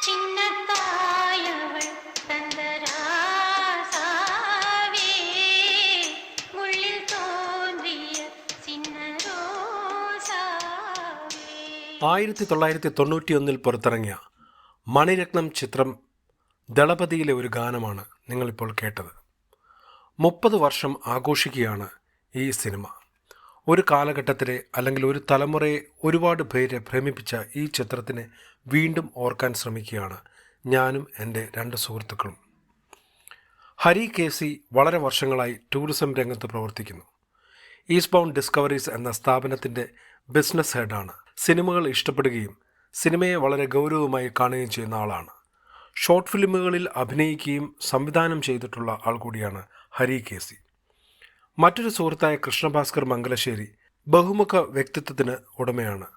ചിന്നത്തായവൾ തന്തരാസാവേ ഉള്ളിൽ തോന്നിയ ചിന്നരോസാവേ. 1991 പുറത്തിറങ്ങിയ മണിരത്നം ചിത്രം ദളപതിയിലെ ഒരു ഗാനമാണ് നിങ്ങളിപ്പോൾ കേട്ടത്. 30 വർഷം ആഘോഷിക്കുകയാണ് ഈ സിനിമ. ഒരു കാലഘട്ടത്തിലെ അല്ലെങ്കിൽ ഒരു തലമുറയെ ഒരുപാട് പേരെ ഭ്രമിപ്പിച്ച ഈ ചിത്രത്തിനെ വീണ്ടും ഓർക്കാൻ ശ്രമിക്കുകയാണ് ഞാനും എൻ്റെ 2 സുഹൃത്തുക്കളും. ഹരി KC വളരെ വർഷങ്ങളായി ടൂറിസം രംഗത്ത് പ്രവർത്തിക്കുന്നു. ഈസ്റ്റ് ബൗണ്ട് ഡിസ്കവറീസ് എന്ന സ്ഥാപനത്തിൻ്റെ ബിസിനസ് ഹെഡാണ്. സിനിമകൾ ഇഷ്ടപ്പെടുകയും സിനിമയെ വളരെ ഗൗരവമായി കാണുകയും ചെയ്യുന്ന ആളാണ്. ഷോർട്ട് ഫിലിമുകളിൽ അഭിനയിക്കുകയും സംവിധാനം ചെയ്തിട്ടുള്ള ആൾ കൂടിയാണ് ഹരി KC. മറ്റൊരു സുഹൃത്തായ കൃഷ്ണഭാസ്കർ മംഗലശ്ശേരി ബഹുമുഖ വ്യക്തിത്വത്തിന് ഉടമയാണ്.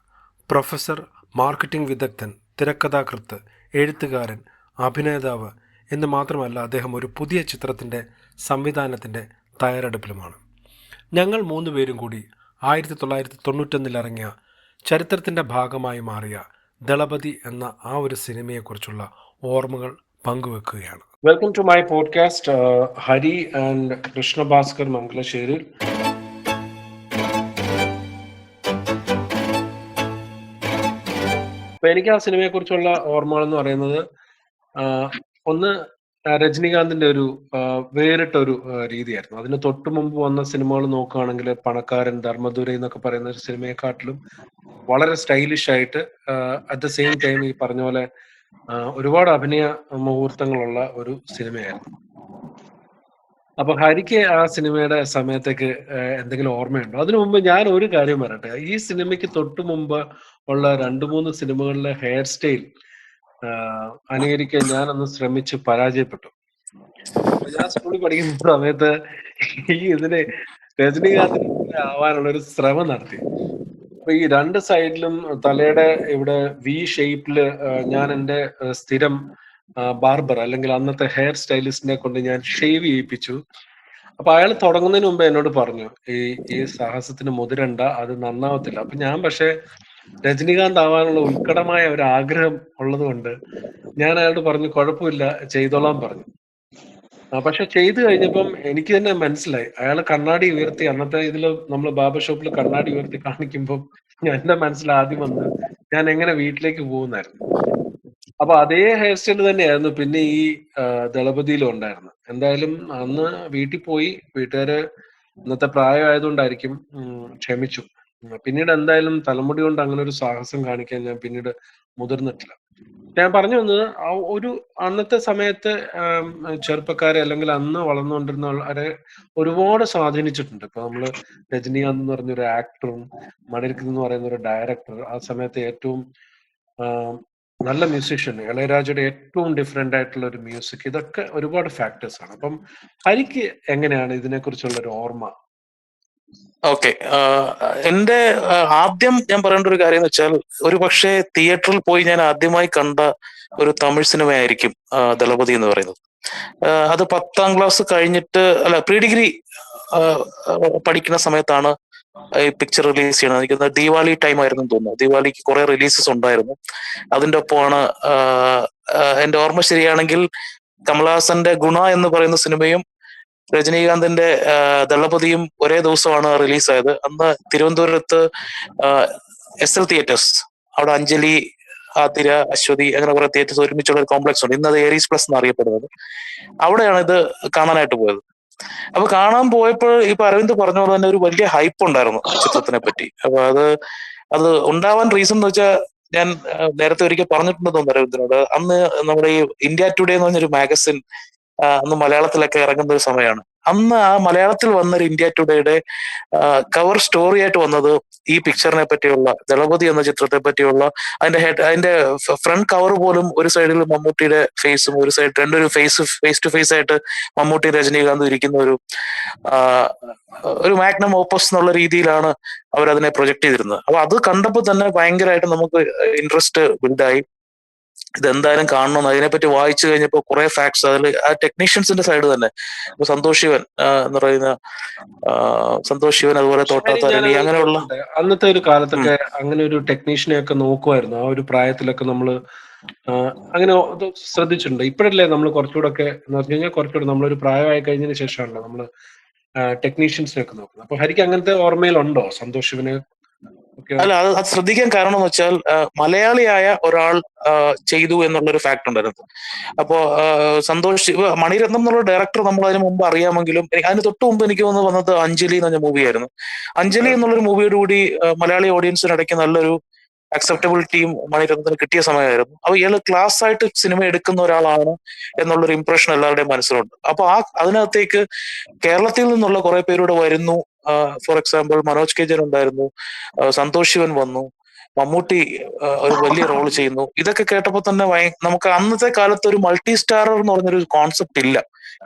പ്രൊഫസർ, മാർക്കറ്റിംഗ് വിദഗ്ധൻ, തിരക്കഥാകൃത്ത്, എഴുത്തുകാരൻ, അഭിനേതാവ് എന്ന് മാത്രമല്ല, അദ്ദേഹം ഒരു പുതിയ ചിത്രത്തിൻ്റെ സംവിധാനത്തിൻ്റെ തയ്യാറെടുപ്പിലുമാണ്. ഞങ്ങൾ 3 പേരും കൂടി 1991 ഇറങ്ങിയ ചരിത്രത്തിൻ്റെ ഭാഗമായി മാറിയ ദളപതി എന്ന ആ ഒരു സിനിമയെക്കുറിച്ചുള്ള ഓർമ്മകൾ പങ്കുവെക്കുകയാണ്. Welcome to my podcast, Hari and Krishnabhaskar Mangalassery. അപ്പൊ എനിക്ക് ആ സിനിമയെക്കുറിച്ചുള്ള ഓർമ്മകൾ എന്ന് പറയുന്നത്, ഒന്ന് രജനീകാന്തിന്റെ ഒരു വേറിട്ട ഒരു രീതിയായിരുന്നു. അതിന് തൊട്ടു മുമ്പ് വന്ന സിനിമകൾ നോക്കുകയാണെങ്കിൽ പണക്കാരൻ, ധർമ്മദുരൈ എന്നൊക്കെ പറയുന്ന ഒരു സിനിമയെക്കാട്ടിലും വളരെ സ്റ്റൈലിഷ് ആയിട്ട് അറ്റ് ദ സെയിം ടൈം ഈ പറഞ്ഞ പോലെ ഒരുപാട് അഭിനയ മുഹൂർത്തങ്ങളുള്ള ഒരു സിനിമയായിരുന്നു. അപ്പൊ ഹരിക്ക് ആ സിനിമയുടെ സമയത്തേക്ക് എന്തെങ്കിലും ഓർമ്മയുണ്ടോ? അതിനു മുമ്പ് ഞാൻ ഒരു കാര്യം പറയട്ടെ. ഈ സിനിമയ്ക്ക് തൊട്ടു മുമ്പ് ഉള്ള 2-3 സിനിമകളിലെ ഹെയർ സ്റ്റൈൽ അനുകരിക്കാൻ ഞാനൊന്ന് ശ്രമിച്ച് പരാജയപ്പെട്ടു. ഞാൻ സ്കൂളിൽ പഠിക്കുന്ന സമയത്ത് ഇതിന് രജനീകാന്തിന് ആവാനുള്ള ഒരു ശ്രമം നടത്തി. അപ്പൊ ഈ 2 സൈഡിലും തലയുടെ ഇവിടെ V ഷേപ്പില് ഞാൻ എൻ്റെ സ്ഥിരം ബാർബർ അല്ലെങ്കിൽ അന്നത്തെ ഹെയർ സ്റ്റൈലിസ്റ്റിനെ കൊണ്ട് ഞാൻ ഷേവ് ചെയ്യിപ്പിച്ചു. അപ്പൊ അയാൾ തുടങ്ങുന്നതിന് മുമ്പ് എന്നോട് പറഞ്ഞു, ഈ സാഹസത്തിന് മുതിരണ്ട, അത് നന്നാവത്തില്ല. അപ്പൊ ഞാൻ പക്ഷെ രജനീകാന്ത് ആവാനുള്ള ഉത്കടമായ ഒരു ആഗ്രഹം ഉള്ളത് കൊണ്ട് ഞാൻ അയാളോട് പറഞ്ഞു, കുഴപ്പമില്ല, ചെയ്തോളാൻ പറഞ്ഞു. പക്ഷെ ചെയ്തു കഴിഞ്ഞപ്പം എനിക്ക് തന്നെ മനസ്സിലായി, അയാൾ കണ്ണാടി ഉയർത്തി, അന്നത്തെ ഇതില് നമ്മൾ ബാർബർ ഷോപ്പിൽ കണ്ണാടി ഉയർത്തി കാണിക്കുമ്പോൾ എന്റെ മനസ്സിൽ ആദ്യം വന്ന് ഞാൻ എങ്ങനെ വീട്ടിലേക്ക് പോകുന്നായിരുന്നു. അപ്പൊ അതേ ഹെയർ സ്റ്റൈൽ തന്നെയായിരുന്നു പിന്നെ ഈ ദളപതിയിലും ഉണ്ടായിരുന്നത്. എന്തായാലും അന്ന് വീട്ടിൽ പോയി, വീട്ടുകാര് ഇന്നത്തെ പ്രായമായതുകൊണ്ടായിരിക്കും ക്ഷമിച്ചു. പിന്നീട് എന്തായാലും തലമുടി കൊണ്ട് അങ്ങനെ ഒരു സാഹസം കാണിക്കാൻ ഞാൻ പിന്നീട് മുതിർന്നിട്ടില്ല. ഞാൻ പറഞ്ഞു വന്നത്, ആ ഒരു അന്നത്തെ സമയത്ത് ചെറുപ്പക്കാരെ അല്ലെങ്കിൽ അന്ന് വളർന്നുകൊണ്ടിരുന്നവരെ ഒരുപാട് സ്വാധീനിച്ചിട്ടുണ്ട്. ഇപ്പൊ നമ്മള് രജനീകാന്ത് എന്ന് പറഞ്ഞൊരു ആക്ടറും മണിരത്നം എന്ന് പറയുന്ന ഒരു ഡയറക്ടർ, ആ സമയത്ത് ഏറ്റവും നല്ല മ്യൂസീഷ്യൻ, ഇളയരാജയുടെ ഏറ്റവും ഡിഫറെന്റ് ആയിട്ടുള്ള ഒരു മ്യൂസിക്, ഇതൊക്കെ ഒരുപാട് ഫാക്ടേഴ്സ് ആണ്. അപ്പം ഹരിക്ക് എങ്ങനെയാണ് ഇതിനെക്കുറിച്ചുള്ള ഒരു ഓർമ്മ? ഓക്കെ, എന്റെ ആദ്യം ഞാൻ പറയേണ്ട ഒരു കാര്യം എന്ന് വെച്ചാൽ, ഒരു പക്ഷേ തിയേറ്ററിൽ പോയി ഞാൻ ആദ്യമായി കണ്ട ഒരു തമിഴ് സിനിമയായിരിക്കും ദളപതി എന്ന് പറയുന്നത്. അത് 10ാം ക്ലാസ് കഴിഞ്ഞിട്ട്, അല്ല, പ്രീ ഡിഗ്രി പഠിക്കുന്ന സമയത്താണ് ഈ പിക്ചർ റിലീസ് ചെയ്യണം. എനിക്ക് ദീപാവലി ടൈം ആയിരുന്നു തോന്നുന്നു. ദീപാവലിക്ക് കുറെ റിലീസസ് ഉണ്ടായിരുന്നു. അതിന്റെ ഒപ്പമാണ്, എന്റെ ഓർമ്മ ശരിയാണെങ്കിൽ, കമലഹാസന്റെ ഗുണ എന്ന് പറയുന്ന സിനിമയും രജനീകാന്തിന്റെ ദളപതിയും ഒരേ ദിവസമാണ് റിലീസായത്. അന്ന് തിരുവനന്തപുരത്ത് SL തിയേറ്റേഴ്സ്, അവിടെ അഞ്ജലി, ആതിര, അശ്വതി, അങ്ങനെ കുറെ തിയേറ്റേഴ്സ് ഒരുമിച്ചുള്ള ഒരു കോംപ്ലക്സ് ഉണ്ട്. ഇന്നത് ഏരീസ് പ്ലസ് എന്നറിയപ്പെടുന്നത്. അവിടെയാണ് ഇത് കാണാനായിട്ട് പോയത്. അപ്പൊ കാണാൻ പോയപ്പോൾ ഇപ്പൊ അരവിന്ദ് പറഞ്ഞ പോലെ തന്നെ ഒരു വലിയ ഹൈപ്പ് ഉണ്ടായിരുന്നു ചിത്രത്തിനെ പറ്റി. അപ്പൊ അത് ഉണ്ടാവാൻ റീസൺ എന്ന് വെച്ചാൽ, ഞാൻ നേരത്തെ ഒരിക്കൽ പറഞ്ഞിട്ടുണ്ടെന്ന് തോന്നുന്നു അരവിന്ദിനോട്. അന്ന് നമ്മുടെ ഈ ഇന്ത്യ ടുഡേ എന്ന് പറഞ്ഞൊരു മാഗസിൻ അന്ന് മലയാളത്തിലൊക്കെ ഇറങ്ങുന്ന ഒരു സമയമാണ്. അന്ന് ആ മലയാളത്തിൽ വന്നൊരു ഇന്ത്യ ടുഡേയുടെ കവർ സ്റ്റോറി ആയിട്ട് വന്നത് ഈ പിക്ചറിനെ പറ്റിയുള്ള, ദളപതി എന്ന ചിത്രത്തെ പറ്റിയുള്ള അതിന്റെ ഫ്രണ്ട് കവർ പോലും ഒരു സൈഡിൽ മമ്മൂട്ടിയുടെ ഫേസും ഒരു സൈഡ് രണ്ടൊരു ഫേസ് ടു ഫേസ് ആയിട്ട് മമ്മൂട്ടി രജനീകാന്ത് ഇരിക്കുന്ന ഒരു മാഗ്നം ഓപ്പസ് എന്നുള്ള രീതിയിലാണ് അവരതിനെ പ്രൊജക്ട് ചെയ്തിരുന്നത്. അപ്പൊ അത് കണ്ടപ്പോൾ തന്നെ ഭയങ്കരമായിട്ട് നമുക്ക് ഇൻട്രസ്റ്റ് ബിൽഡായി. ഇതെന്തായാലും കാണണം. അതിനെപ്പറ്റി വായിച്ചു കഴിഞ്ഞപ്പോൾ കുറെ ഫാക്ട്സ് അതിൽ ആ ടെക്നീഷ്യൻസിന്റെ സൈഡ് തന്നെ ഇപ്പൊ സന്തോഷ് ശിവൻ എന്ന് പറയുന്ന സന്തോഷ് ശിവൻ, അതുപോലെ പക്ഷെ ഹരി, തോട്ടാത്തരണി, ഞാനത് അങ്ങനെയുള്ള ചോദിച്ചോട്ടെ, അന്നത്തെ ഒരു കാലത്തൊക്കെ അങ്ങനെ ഒരു ടെക്നീഷ്യനെ ഒക്കെ നോക്കുമായിരുന്നു. ആ ഒരു പ്രായത്തിലൊക്കെ നമ്മള് അങ്ങനെ ഇത് ശ്രദ്ധിച്ചിട്ടുണ്ട്. ഇപ്പോഴല്ലേ നമ്മൾ കുറച്ചുകൂടെ ഒക്കെ എന്ന് പറഞ്ഞു കഴിഞ്ഞാൽ കുറച്ചുകൂടെ നമ്മളൊരു പ്രായമായി കഴിഞ്ഞതിന് ശേഷമാണല്ലോ നമ്മള് ടെക്നീഷ്യൻസിനെ ഒക്കെ നോക്കുന്നത്. അപ്പൊ ഹരിക്ക് അങ്ങനത്തെ ഓർമ്മയിലുണ്ടോ സന്തോഷ് ശിവനെ ഒക്കെ? അല്ല, അത് ശ്രദ്ധിക്കാൻ കാരണം എന്ന് വെച്ചാൽ മലയാളിയായ ഒരാൾ ചെയ്തു എന്നുള്ളൊരു ഫാക്ട് ഉണ്ടായിരുന്നു. അപ്പോ മണിരത്നം എന്നുള്ള ഡയറക്ടർ നമ്മൾ അതിന് മുമ്പ് അറിയാമെങ്കിലും അതിന് തൊട്ട് മുമ്പ് എനിക്ക് വന്നത് അഞ്ജലി എന്ന് പറഞ്ഞ മൂവിയായിരുന്നു. അഞ്ജലി എന്നുള്ളൊരു മൂവിയോട് കൂടി മലയാളി ഓഡിയൻസിനിടയ്ക്ക് നല്ലൊരു അക്സെപ്റ്റബിലിറ്റിയും മണിരത്നത്തിന് കിട്ടിയ സമയമായിരുന്നു. അപ്പൊ ഇയാള് ക്ലാസ് ആയിട്ട് സിനിമ എടുക്കുന്ന ഒരാളാണ് എന്നുള്ളൊരു ഇംപ്രഷൻ എല്ലാവരുടെയും മനസ്സിലുണ്ട്. അപ്പൊ അതിനകത്തേക്ക് കേരളത്തിൽ നിന്നുള്ള കുറെ പേരൂടെ വരുന്നു. For example Manoj K Jan ഉണ്ടായിരുന്നു, സന്തോഷ് ശിവൻ വന്നു, മമ്മൂട്ടി ഒരു വലിയ റോൾ ചെയ്യുന്നു. ഇതൊക്കെ കേട്ടപ്പോൾ തന്നെ നമുക്ക് അന്നത്തെ കാലത്ത് ഒരു മൾട്ടി സ്റ്റാറർ എന്ന് പറഞ്ഞൊരു കോൺസെപ്റ്റ് ഇല്ല.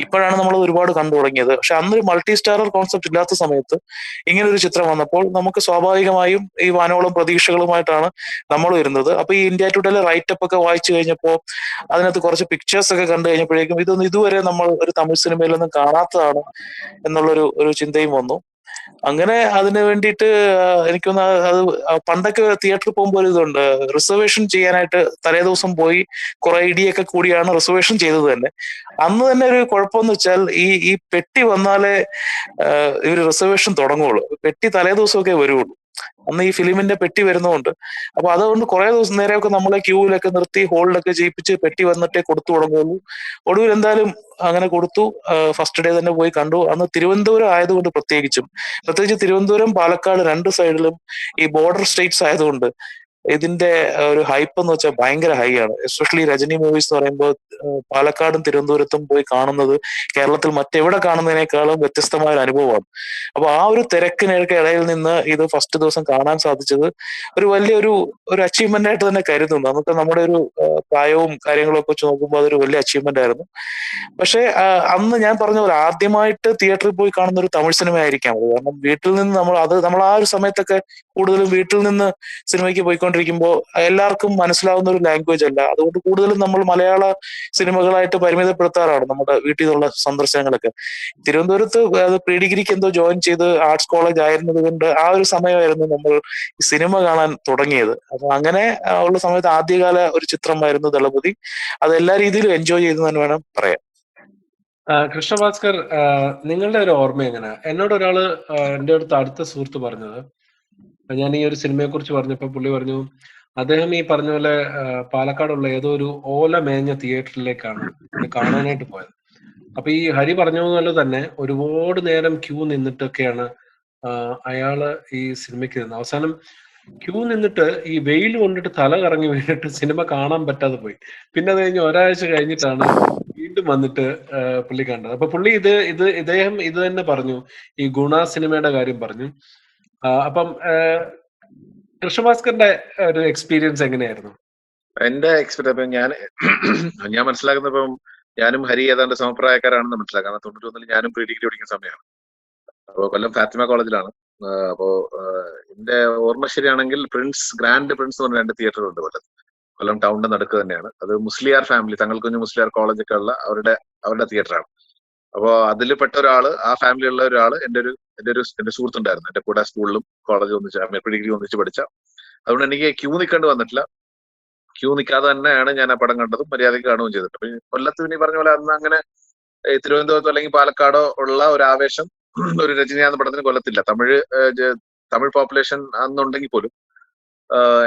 ഇപ്പോഴാണ് നമ്മൾ ഒരുപാട് കണ്ടു തുടങ്ങിയത്. പക്ഷെ അന്നൊരു മൾട്ടി സ്റ്റാറർ കോൺസെപ്റ്റ് ഇല്ലാത്ത സമയത്ത് ഇങ്ങനെ ഒരു ചിത്രം വന്നപ്പോൾ നമുക്ക് സ്വാഭാവികമായും ഈ വാനോളം പ്രതീക്ഷകളുമായിട്ടാണ് നമ്മൾ വരുന്നത്. അപ്പൊ ഈ ഇന്ത്യ ടുഡേയിലെ റൈറ്റപ്പ് ഒക്കെ വായിച്ചു കഴിഞ്ഞപ്പോൾ അതിനകത്ത് കുറച്ച് പിക്ചേഴ്സ് ഒക്കെ കണ്ടു കഴിഞ്ഞപ്പോഴേക്കും ഇതൊന്നും ഇതുവരെ നമ്മൾ ഒരു തമിഴ് സിനിമയിലൊന്നും കാണാത്തതാണ് എന്നുള്ളൊരു ചിന്തയും വന്നു. അങ്ങനെ അതിന് വേണ്ടിയിട്ട് എനിക്കൊന്ന് അത് പണ്ടൊക്കെ തിയേറ്ററിൽ പോകുമ്പോൾ ഒരു ഇതുണ്ട്, റിസർവേഷൻ ചെയ്യാനായിട്ട് തലേദിവസം പോയി കുറെ ഇടിയൊക്കെ കൂടിയാണ് റിസർവേഷൻ ചെയ്തത് തന്നെ. അന്ന് തന്നെ ഒരു കുഴപ്പമെന്ന് വെച്ചാൽ ഈ പെട്ടി വന്നാലേ ഇവര് റിസർവേഷൻ തുടങ്ങുള്ളൂ. പെട്ടി തലേദിവസമൊക്കെ വരുള്ളൂ. അന്ന് ഈ ഫിലിമിന്റെ പെട്ടി വരുന്നതുകൊണ്ട് അപ്പൊ അതുകൊണ്ട് കുറെ ദിവസം നേരെയൊക്കെ നമ്മളെ ക്യൂവിലൊക്കെ നിർത്തി ഹോളിലൊക്കെ ചെയ്യിപ്പിച്ച് പെട്ടി വന്നിട്ടേ കൊടുത്തു തുടങ്ങുള്ളൂ. ഒടുവിൽ എന്തായാലും അങ്ങനെ കൊടുത്തു. ഫസ്റ്റ് ഡേ തന്നെ പോയി കണ്ടു. അന്ന് തിരുവനന്തപുരം ആയതുകൊണ്ട് പ്രത്യേകിച്ച് തിരുവനന്തപുരം പാലക്കാട് രണ്ട് സൈഡിലും ഈ ബോർഡർ സ്റ്റേറ്റ്സ് ആയതുകൊണ്ട് ഇതിന്റെ ഒരു ഹൈപ്പ് എന്ന് വെച്ചാൽ ഭയങ്കര ഹൈ ആണ്. എസ്പെഷ്യലി രജനി മൂവീസ് എന്ന് പറയുമ്പോൾ പാലക്കാടും തിരുവനന്തപുരത്തും പോയി കാണുന്നത് കേരളത്തിൽ മറ്റെവിടെ കാണുന്നതിനേക്കാളും വ്യത്യസ്തമായ ഒരു അനുഭവമാണ്. അപ്പൊ ആ ഒരു തിരക്കിനൊക്കെ ഇടയിൽ നിന്ന് ഇത് ഫസ്റ്റ് ദിവസം കാണാൻ സാധിച്ചത് ഒരു വലിയൊരു അച്ചീവ്മെന്റ് ആയിട്ട് തന്നെ കരുതുന്നു. നമുക്ക് നമ്മുടെ ഒരു പ്രായവും കാര്യങ്ങളും ഒക്കെ വെച്ച് നോക്കുമ്പോൾ അതൊരു വലിയ അച്ചീവ്മെന്റ് ആയിരുന്നു. പക്ഷെ അന്ന് ഞാൻ പറഞ്ഞ പോലെ ആദ്യമായിട്ട് തിയേറ്ററിൽ പോയി കാണുന്ന ഒരു തമിഴ് സിനിമ ആയിരിക്കാം അത്. കാരണം വീട്ടിൽ നിന്ന് നമ്മൾ ആ ഒരു സമയത്തൊക്കെ കൂടുതലും വീട്ടിൽ നിന്ന് സിനിമയ്ക്ക് പോയിക്കൊണ്ടിരിക്കുമ്പോൾ എല്ലാവർക്കും മനസ്സിലാവുന്ന ഒരു ലാംഗ്വേജ് അല്ല. അതുകൊണ്ട് കൂടുതലും നമ്മൾ മലയാള സിനിമകളായിട്ട് പരിമിതപ്പെടുത്താറാണ് നമ്മുടെ വീട്ടിൽ നിന്നുള്ള സന്ദർശനങ്ങളൊക്കെ. തിരുവനന്തപുരത്ത് അത് പ്രീ ഡിഗ്രിക്ക് എന്തോ ജോയിൻ ചെയ്ത് ആർട്സ് കോളേജ് ആയിരുന്നത് കൊണ്ട് ആ ഒരു സമയമായിരുന്നു നമ്മൾ സിനിമ കാണാൻ തുടങ്ങിയത്. അപ്പൊ അങ്ങനെ ഉള്ള സമയത്ത് ആദ്യകാല ഒരു ചിത്രമായിരുന്നു ദളപതി. അത് എല്ലാ രീതിയിലും എൻജോയ് ചെയ്തു തന്നെ വേണം പറയാൻ. കൃഷ്ണഭാസ്കർ, നിങ്ങളുടെ ഒരു ഓർമ്മ എങ്ങനെ? എന്നോട് ഒരാള് എൻ്റെ അടുത്ത സുഹൃത്ത് പറഞ്ഞത്, ഞാൻ ഈ ഒരു സിനിമയെ കുറിച്ച് പറഞ്ഞപ്പോൾ പുള്ളി പറഞ്ഞു അദ്ദേഹം ഈ പറഞ്ഞ പോലെ പാലക്കാടുള്ള ഏതോ ഒരു ഓല മേഞ്ഞ തിയേറ്ററിലേക്കാണ് ഇത് കാണാനായിട്ട് പോയത്. അപ്പൊ ഈ ഹരി പറഞ്ഞ പോലെ തന്നെ ഒരുപാട് നേരം ക്യൂ നിന്നിട്ടൊക്കെയാണ് അയാള് ഈ സിനിമയ്ക്ക് നിന്നത്. അവസാനം ക്യൂ നിന്നിട്ട് ഈ വെയിൽ കൊണ്ടിട്ട് തല കറങ്ങി വീണിട്ട് സിനിമ കാണാൻ പറ്റാതെ പോയി. പിന്നെ അത് കഴിഞ്ഞ് ഒരാഴ്ച കഴിഞ്ഞിട്ടാണ് വീണ്ടും വന്നിട്ട് പുള്ളി കണ്ടത്. അപ്പൊ പുള്ളി ഇദ്ദേഹം ഇത് തന്നെ പറഞ്ഞു, ഈ ഗുണ സിനിമയുടെ കാര്യം പറഞ്ഞു. അപ്പം കൃഷ്ണഭാസ്കറിന്റെ ഒരു എക്സ്പീരിയൻസ് എങ്ങനെയായിരുന്നു? എന്റെ എക്സ്പീരിയൻസ് ഞാൻ മനസ്സിലാക്കുന്നപ്പം ഞാനും ഹരി ഏതാണ്ട് സമപ്രായക്കാരാണെന്ന് മനസ്സിലാക്കാം. 91 ഞാനും പ്രീ ഡിഗ്രി പഠിക്കുന്ന സമയമാണ്. അപ്പോ കൊല്ലം ഫാത്തിമ കോളേജിലാണ്. അപ്പോ എന്റെ ഓർമ്മ ശരിയാണെങ്കിൽ ഗ്രാൻഡ് പ്രിൻസ് എന്ന് പറഞ്ഞ 2 തിയേറ്റർ ഉണ്ട് കൊല്ലം ടൗണിന്റെ നടുക്ക് തന്നെയാണ്. അത് മുസ്ലിയാർ ഫാമിലി, തങ്ങൾക്കുഞ്ഞ് മുസ്ലിയാർ കോളേജ് ഒക്കെ ഉള്ള അവരുടെ തിയേറ്ററാണ്. അപ്പോ അതിൽ പെട്ട ഒരാള്, ആ ഫാമിലിയുള്ള ഒരാള് എന്റെ സുഹൃത്തുണ്ടായിരുന്നു. എന്റെ കൂടെ സ്കൂളിലും കോളേജിൽ ഒന്നിച്ച് പ്രീ ഡിഗ്രി ഒന്നിച്ച് പഠിച്ച. അതുകൊണ്ട് എനിക്ക് ക്യൂ നിൽക്കേണ്ടി വന്നിട്ടില്ല. ക്യൂ നിൽക്കാതെ തന്നെയാണ് ഞാൻ ആ പടം കണ്ടതും മര്യാദയ്ക്ക് കാണുകയും ചെയ്തിട്ട്. അപ്പൊ കൊല്ലത്ത് പിന്നെ പറഞ്ഞ പോലെ അന്ന് അങ്ങനെ തിരുവനന്തപുരത്തോ അല്ലെങ്കിൽ പാലക്കാടോ ഉള്ള ഒരു ആവേശം ഒരു രജനീകാന്ത് പടത്തിന് കൊല്ലത്തില്ല. തമിഴ് പോപ്പുലേഷൻ അന്നുണ്ടെങ്കിൽ പോലും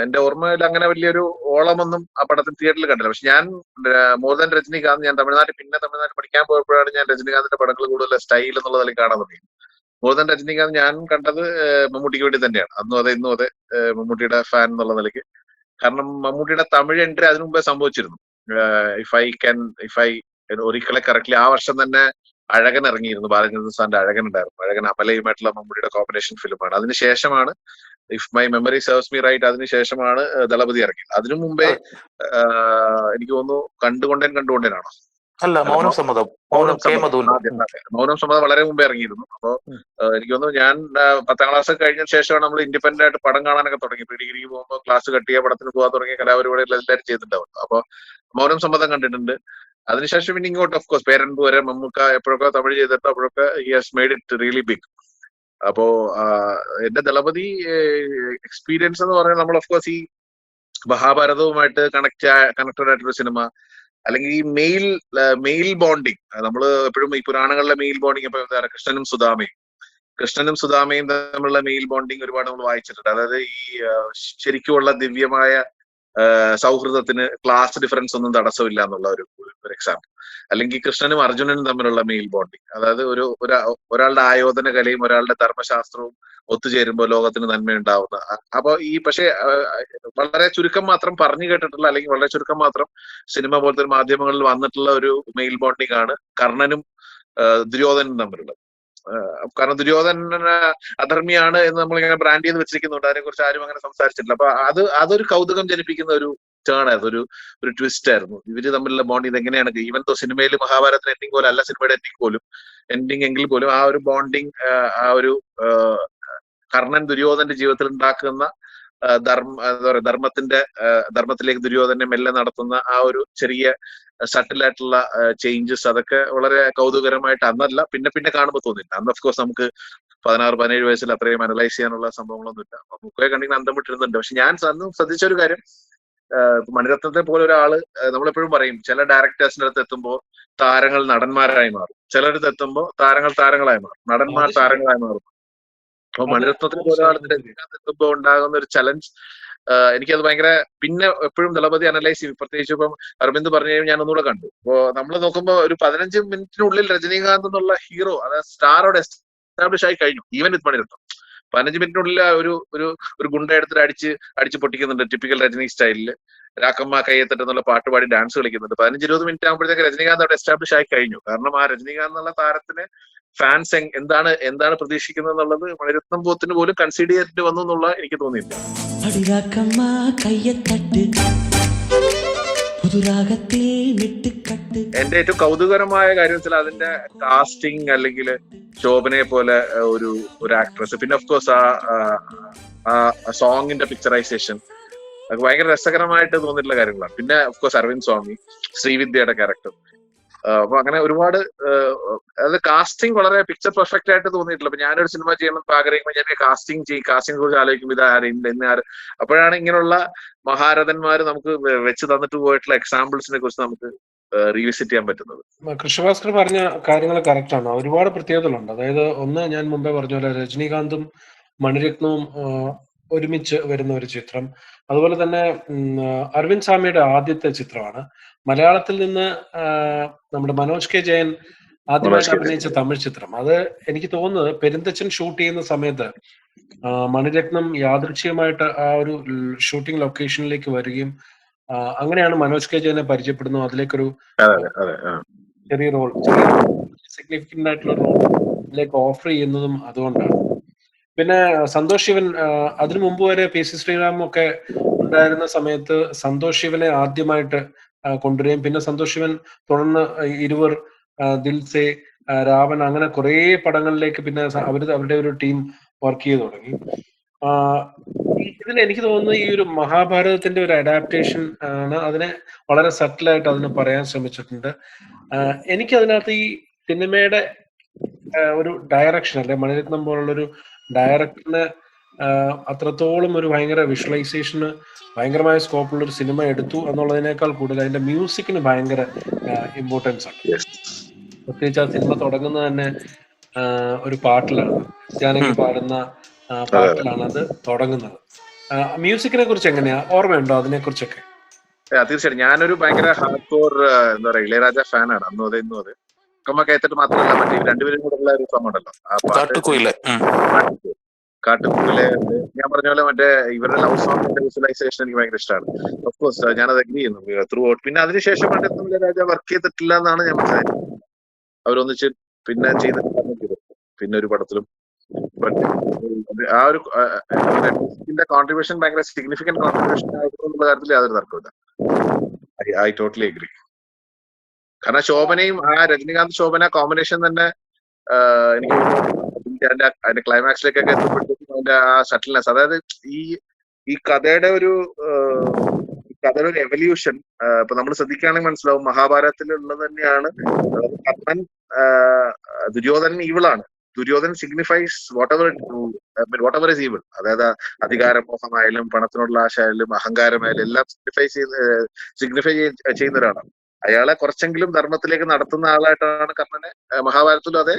എന്റെ ഓർമ്മയിൽ അങ്ങനെ വലിയൊരു ഓളമൊന്നും ആ പടത്തിന് തിയേറ്ററിൽ കണ്ടില്ല. പക്ഷെ ഞാൻ മോർ ദാൻ രജനീകാന്ത്, ഞാൻ തമിഴ്നാട്ടിൽ പഠിക്കാൻ പോയപ്പോഴാണ് ഞാൻ രജനീകാന്തിന്റെ പടങ്ങൾ കൂടുതൽ സ്റ്റൈൽ എന്നുള്ള നിലയിൽ കാണാൻ തുടങ്ങി. മോർ ദാൻ രജനീകാന്ത് ഞാൻ കണ്ടത് മമ്മൂട്ടിക്ക് വേണ്ടി തന്നെയാണ്. അന്നും അതെ ഇന്നും അതെ മമ്മൂട്ടിയുടെ ഫാൻ എന്നുള്ള നിലയ്ക്ക്. കാരണം മമ്മൂട്ടിയുടെ തമിഴ് എൻട്രി അതിനു മുമ്പേ സംഭവിച്ചിരുന്നു. ഇഫ് ഐ ഒരിക്കലെ കറക്റ്റ്ലി ആ വർഷം തന്നെ അഴകൻ ഇറങ്ങിയിരുന്നു. ബാലചന്ദ്രൻ സാറിന്റെ അഴകൻ ഉണ്ടായിരുന്നു. അഴകൻ അമലയുമായിട്ടുള്ള മമ്മൂട്ടിയുടെ കോമ്പിനേഷൻ ഫിലിമാണ്. അതിനുശേഷമാണ്, if my memory serves me right, അതിനുശേഷമാണ് ദളപതി ഇറങ്ങിയത്. അതിനു മുമ്പേ എനിക്ക് തോന്നുന്നു കണ്ടുകൊണ്ടേനാണോ അല്ല, അല്ല, മൗനം സമ്മതം. മൗനം കെ സമ്മതം മധുവിന്റെ. ആദ്യം. മൗനം സമ്മതം വളരെ മുമ്പേ ഇറങ്ങിയിരുന്നു. അപ്പോ എനിക്ക് തോന്നുന്നു ഞാൻ 10ാം ക്ലാസ് കഴിഞ്ഞ ശേഷമാണ് നമ്മൾ ഇൻഡിപെൻഡന്റ് ആയിട്ട് പടം കാണാനൊക്കെ തുടങ്ങി. പ്രീ ഡിഗ്രിക്ക് പോകുമ്പോൾ ക്ലാസ് കട്ട് ചെയ്യുക, പടത്തിന് പോകാൻ തുടങ്ങിയ കലാപരിപാടികൾ എല്ലാവരും ചെയ്തിട്ടുണ്ടാവും. അപ്പൊ മൗനം സമ്മതം കണ്ടിട്ടുണ്ട്. അതിനുശേഷം പിന്നെ ഇങ്ങോട്ട് ഓഫ് കോഴ്സ് പേരൻപ് വരെ മമ്മൂക്ക എപ്പോഴൊക്കെ തമിഴ് ചെയ്തിട്ട് അപ്പോഴൊക്കെ he has made it really big. അപ്പോ എന്റെ ദളപതി എക്സ്പീരിയൻസ് എന്ന് പറയുന്നത് നമ്മൾ ഓഫ് കോഴ്സ് ഈ മഹാഭാരതവുമായിട്ട് കണക്റ്റഡ് ആയിട്ടൊരു സിനിമ, അല്ലെങ്കിൽ ഈ മെയിൽ ബോണ്ടിങ്, നമ്മൾ എപ്പോഴും ഈ പുരാണങ്ങളിലെ മെയിൽ ബോണ്ടിങ്, ഇപ്പൊ കൃഷ്ണനും സുധാമയും തമ്മിലുള്ള മെയിൽ ബോണ്ടിങ് ഒരുപാട് നമ്മൾ വായിച്ചിട്ടുണ്ട്. അതായത് ഈ ശരിക്കുമുള്ള ദിവ്യമായ സൗഹൃദത്തിന് ക്ലാസ് ഡിഫറൻസ് ഒന്നും തടസ്സമില്ല എന്നുള്ള ഒരു എക്സാമ്പിൾ. അല്ലെങ്കിൽ കൃഷ്ണനും അർജുനനും തമ്മിലുള്ള മെയിൽ ബോണ്ടിങ്, അതായത് ഒരാളുടെ ആയോധന കലയും ഒരാളുടെ ധർമ്മശാസ്ത്രവും ഒത്തുചേരുമ്പോൾ ലോകത്തിന് നന്മയുണ്ടാവുന്ന. അപ്പൊ ഈ പക്ഷേ വളരെ ചുരുക്കം മാത്രം പറഞ്ഞു കേട്ടിട്ടുള്ള, അല്ലെങ്കിൽ വളരെ ചുരുക്കം മാത്രം സിനിമ പോലത്തെ മാധ്യമങ്ങളിൽ വന്നിട്ടുള്ള ഒരു മെയിൽ ബോണ്ടിങ് ആണ് കർണനും ദുര്യോധനും തമ്മിലുള്ളത്. കാരണം ദുര്യോധന അധർമ്മിയാണ് എന്ന് നമ്മളിങ്ങനെ ബ്രാൻഡ് ചെയ്ത് വെച്ചിരിക്കുന്നുണ്ട്. അതിനെക്കുറിച്ച് ആരും അങ്ങനെ സംസാരിച്ചിട്ടില്ല. അപ്പൊ അതൊരു കൗതുകം ജനിപ്പിക്കുന്ന ഒരു ടേൺ ആയിരുന്നു, ഒരു ട്വിസ്റ്റ് ആയിരുന്നു. ഇവര് തമ്മിലുള്ള ബോണ്ടിങ് എങ്ങനെയാണ്, ഈവൻ തോ സിനിമയിൽ മഹാഭാരതത്തിന് എൻഡിങ് പോലെ അല്ല സിനിമയുടെ എൻഡിങ് എങ്കിൽ പോലും ആ ഒരു ബോണ്ടിങ്, ആ ഒരു കർണൻ ദുര്യോധന്റെ ജീവിതത്തിൽ ഉണ്ടാക്കുന്ന എന്താ പറയുക, ധർമ്മത്തിലേക്ക് ദുര്യോധനെ മെല്ലെ നടത്തുന്ന ആ ഒരു ചെറിയ സട്ടിലായിട്ടുള്ള ചേഞ്ചസ്, അതൊക്കെ വളരെ കൗതുകരമായിട്ട് അന്നല്ല പിന്നെ കാണുമ്പോൾ തോന്നില്ല. അന്ന് ഓഫ് കോഴ്സ് നമുക്ക് 16-17 വയസ്സിൽ അത്രയും അനലൈസ് ചെയ്യാനുള്ള സംഭവങ്ങളൊന്നുമില്ല. മുഖേ കണ്ടെങ്കിൽ അന്തം വിട്ടിരുന്നുണ്ട്. പക്ഷെ ഞാൻ അന്ന് ശ്രദ്ധിച്ച ഒരു കാര്യം, മണിരത്നത്തെ പോലെ ഒരാള്, നമ്മളെപ്പോഴും പറയും ചില ഡയറക്ടേഴ്സിന്റെ അടുത്ത് എത്തുമ്പോൾ താരങ്ങൾ നടന്മാരായി മാറും, ചിലരുടെ എത്തുമ്പോൾ താരങ്ങൾ താരങ്ങളായി മാറും, നടന്മാർ താരങ്ങളായി മാറും. അപ്പൊ മണിരത്നത്തിന് പോലെ ഒരാളത്തിന്റെ എത്തുമ്പോൾ ഉണ്ടാകുന്ന ഒരു ചലഞ്ച്, എനിക്കത് ഭയങ്കര, പിന്നെ എപ്പോഴും ദളപതി അനലൈസ് ചെയ്യും. പ്രത്യേകിച്ച് ഇപ്പം അരവിന്ദ് പറഞ്ഞു കഴിഞ്ഞാൽ ഞാൻ ഒന്നുകൂടെ കണ്ടു. അപ്പോ നമ്മൾ നോക്കുമ്പോൾ ഒരു 15 മിനിറ്റിനുള്ളിൽ രജനീകാന്ത് എന്നുള്ള ഹീറോ, അതായത് സ്റ്റാറോടെ എസ്റ്റാബ്ലിഷ് ആയി കഴിഞ്ഞു. ഈവൻ വിത്ത് മണിരത്നം 15 മിനിറ്റിനുള്ളിൽ ഒരു ഗുണ്ട എടുത്തിട്ട് അടിച്ച് പൊട്ടിക്കുന്നുണ്ട് ടിപ്പിക്കൽ രജനി സ്റ്റൈലില്. രാക്കമ്മ കയ്യെത്തട്ട് എന്നുള്ള പാട്ടുപാടി ഡാൻസ് കളിക്കുന്നുണ്ട്. 15-20 മിനിറ്റ് ആകുമ്പോഴത്തേക്ക് രജനീകാന്ത് അവിടെ എസ്റ്റാബ്ലിഷ് ആയി കഴിഞ്ഞു. കാരണം ആ രജനീകാന്ത് എന്നുള്ള താരത്തിന് ഫാൻസ് എന്താണ് പ്രതീക്ഷിക്കുന്നത് എന്നുള്ളത് മണിരത്നം പോത്തിന് പോലും കൺസിഡർ ചെയ്തിട്ട് വന്നു എന്നുള്ള എനിക്ക് തോന്നിയില്ല. എന്റെ ഏറ്റവും കൗതുകരമായ കാര്യം വെച്ചാൽ അതിന്റെ കാസ്റ്റിംഗ്, അല്ലെങ്കിൽ ശോഭനയെ പോലെ ഒരു ആക്ട്രസ്, പിന്നെ ഓഫ് കോഴ്സ് ആ സോങ്ങിന്റെ പിക്ചറൈസേഷൻ, അതൊക്കെ ഭയങ്കര രസകരമായിട്ട് തോന്നിയിട്ടുള്ള കാര്യങ്ങളാണ്. പിന്നെ ഓഫ് കോഴ്സ് അരവിന്ദ് സ്വാമി, ശ്രീവിദ്യയുടെ ക്യാരക്ടർ. അപ്പൊ അങ്ങനെ ഒരുപാട്, അത് കാസ്റ്റിംഗ് വളരെ പിക്ചർ പെർഫെക്റ്റ് ആയിട്ട് തോന്നിയിട്ടില്ല. അപ്പൊ ഞാനൊരു സിനിമ ചെയ്യണം ആഗ്രഹിക്കുമ്പോൾ ഞാൻ കാസ്റ്റിംഗ് കുറിച്ച് ആലോചിക്കും, ഇന്നാര്. അപ്പോഴാണ് ഇങ്ങനെയുള്ള മഹാരഥന്മാര് നമുക്ക് വെച്ച് തന്നിട്ട് പോയിട്ടുള്ള എക്സാമ്പിൾസിനെ കുറിച്ച് നമുക്ക് റീവിസിറ്റ് ചെയ്യാൻ പറ്റുന്നത്. കൃഷ്ണഭാസ്കർ പറഞ്ഞ കാര്യങ്ങൾ കറക്റ്റ് ആണ്. ഒരുപാട് പ്രത്യേകതകളുണ്ട്. അതായത് ഒന്ന്, ഞാൻ മുമ്പേ പറഞ്ഞ പോലെ രജനീകാന്തും മണിരത്നവും ഒരുമിച്ച് വരുന്ന ഒരു ചിത്രം. അതുപോലെ തന്നെ അരവിന്ദ് സ്വാമിയുടെ ആദ്യത്തെ ചിത്രമാണ്. മലയാളത്തിൽ നിന്ന് നമ്മുടെ മനോജ് കെ ജയൻ ആദ്യമായിട്ട് അഭിനയിച്ച തമിഴ് ചിത്രം. അത് എനിക്ക് തോന്നുന്നത് പെരുന്തച്ചൻ ഷൂട്ട് ചെയ്യുന്ന സമയത്ത് മണിരത്നം യാദൃച്ഛികമായിട്ട് ആ ഒരു ഷൂട്ടിംഗ് ലൊക്കേഷനിലേക്ക് വരികയും അങ്ങനെയാണ് മനോജ് കെ ജയനെ പരിചയപ്പെടുന്നത്. അതിലേക്കൊരു ചെറിയ റോൾ, സിഗ്നിഫിക്കന്റ് ആയിട്ടുള്ള റോളിലേക്ക് ഓഫർ ചെയ്യുന്നതും അതുകൊണ്ടാണ്. പിന്നെ സന്തോഷ് ശിവൻ, അതിനു മുമ്പ് വരെ പി സി ശ്രീറാമും ഒക്കെ ഉണ്ടായിരുന്ന സമയത്ത് സന്തോഷ് ശിവനെ ആദ്യമായിട്ട് കൊണ്ടുവരികയും പിന്നെ സന്തോഷ് ശിവൻ തുടർന്ന് ഇരുവർ, ദിൽസെ, രാവൺ, അങ്ങനെ കുറെ പടങ്ങളിലേക്ക് പിന്നെ അവരുടെ ഒരു ടീം വർക്ക് ചെയ്തു തുടങ്ങി. ഇതിൽ എനിക്ക് തോന്നുന്നത് ഈ ഒരു മഹാഭാരതത്തിന്റെ ഒരു അഡാപ്റ്റേഷൻ ആണ്. അതിനെ വളരെ സട്ടിലായിട്ട് അതിന് പറയാൻ ശ്രമിച്ചിട്ടുണ്ട്. എനിക്ക് അതിനകത്ത് ഈ സിനിമയുടെ ഒരു ഡയറക്ഷൻ, അല്ലെ മണിരത്നം പോലുള്ളൊരു ഡയറക്ടറിന് അത്രത്തോളം ഒരു ഭയങ്കര വിഷ്വലൈസേഷന് ഭയങ്കരമായ സ്കോപ്പുള്ള ഒരു സിനിമ എടുത്തു എന്നുള്ളതിനേക്കാൾ കൂടുതൽ അതിന്റെ മ്യൂസിക്കിന് ഭയങ്കര ഇമ്പോർട്ടൻസ് ഉണ്ട്. പ്രത്യേകിച്ച് ആ സിനിമ തുടങ്ങുന്നത് തന്നെ ഒരു പാട്ടിലാണ്, ജാനകി പാടുന്ന പാട്ടിലാണ് അത് തുടങ്ങുന്നത്. മ്യൂസിക്കിനെ കുറിച്ച് എങ്ങനെയാ, ഓർമ്മയുണ്ടോ അതിനെ കുറിച്ചൊക്കെ? തീർച്ചയായിട്ടും ഞാനൊരു ഭയങ്കര ഹാർഡ് കോർ എന്താ പറയാ ഇളയരാജ ഫാനാണ്. ഇന്നും അത് കമ്മ കയറ്റിട്ട് മാത്രമല്ല, മറ്റേ രണ്ടുപേരും കൂടെ ഉള്ള ഒരു സോങ് ഉണ്ടല്ലോ, ആ പാട്ട് കാട്ടുകുയിലെ, ഞാൻ പറഞ്ഞ പോലെ മറ്റേ ഇവരുടെ ലവ് സോങ്ങിന്റെ വിഷ്വലൈസേഷൻ എനിക്ക് ഭയങ്കര ഇഷ്ടമാണ്. ഓഫ്കോഴ്സ് ഞാനത് അഗ്രി ചെയ്യുന്നു ത്രൂ ഔട്ട്. പിന്നെ അതിനുശേഷം ഇളയരാജ വർക്ക് ചെയ്തിട്ടില്ല എന്നാണ് ഞാൻ മനസ്സിലായത്. അവരൊന്നിച്ച് പിന്നെ ചെയ്തിട്ടില്ല, പിന്നെ ഒരു പടത്തിലും. ആ ഒരു കോൺട്രിബ്യൂഷൻ ഭയങ്കര സിഗ്നിഫിക്കന്റ് കോൺട്രിബ്യൂഷൻ ആയിട്ടുള്ള കാര്യത്തിൽ യാതൊരു തർക്കമില്ല. I totally agree. കാരണം ശോഭനയും ആ രജനികാന്ത് ശോഭന കോമ്പിനേഷൻ തന്നെ എനിക്ക് തോന്നുന്നു അതിന്റെ ക്ലൈമാക്സിലേക്കൊക്കെ എത്തുമ്പോഴത്തേക്കും അതിന്റെ ആ സട്ടിൽനെസ്, അതായത് ഈ ഈ കഥയുടെ ഒരു എവല്യൂഷൻ ഇപ്പൊ നമ്മൾ ശ്രദ്ധിക്കുകയാണെങ്കിൽ മനസ്സിലാവും മഹാഭാരതത്തിലുള്ളത് തന്നെയാണ്. കർണൻ ദുര്യോധനൻ ഈവിളാണ്. Duryodhanan signifies what ever is evil, അതായത് അധികാരമോഹമായാലും പണത്തിനുള്ള ആശയായാലും അഹങ്കാരമായാലും എല്ലാം സിഗ്നിഫൈ ചെയ്യുന്ന ഒരാളാണ്. അയാളെ കുറച്ചെങ്കിലും ധർമ്മത്തിലേക്ക് നടത്തുന്ന ആളായിട്ടാണ് കർണനെ മഹാഭാരതത്തിലും അതെ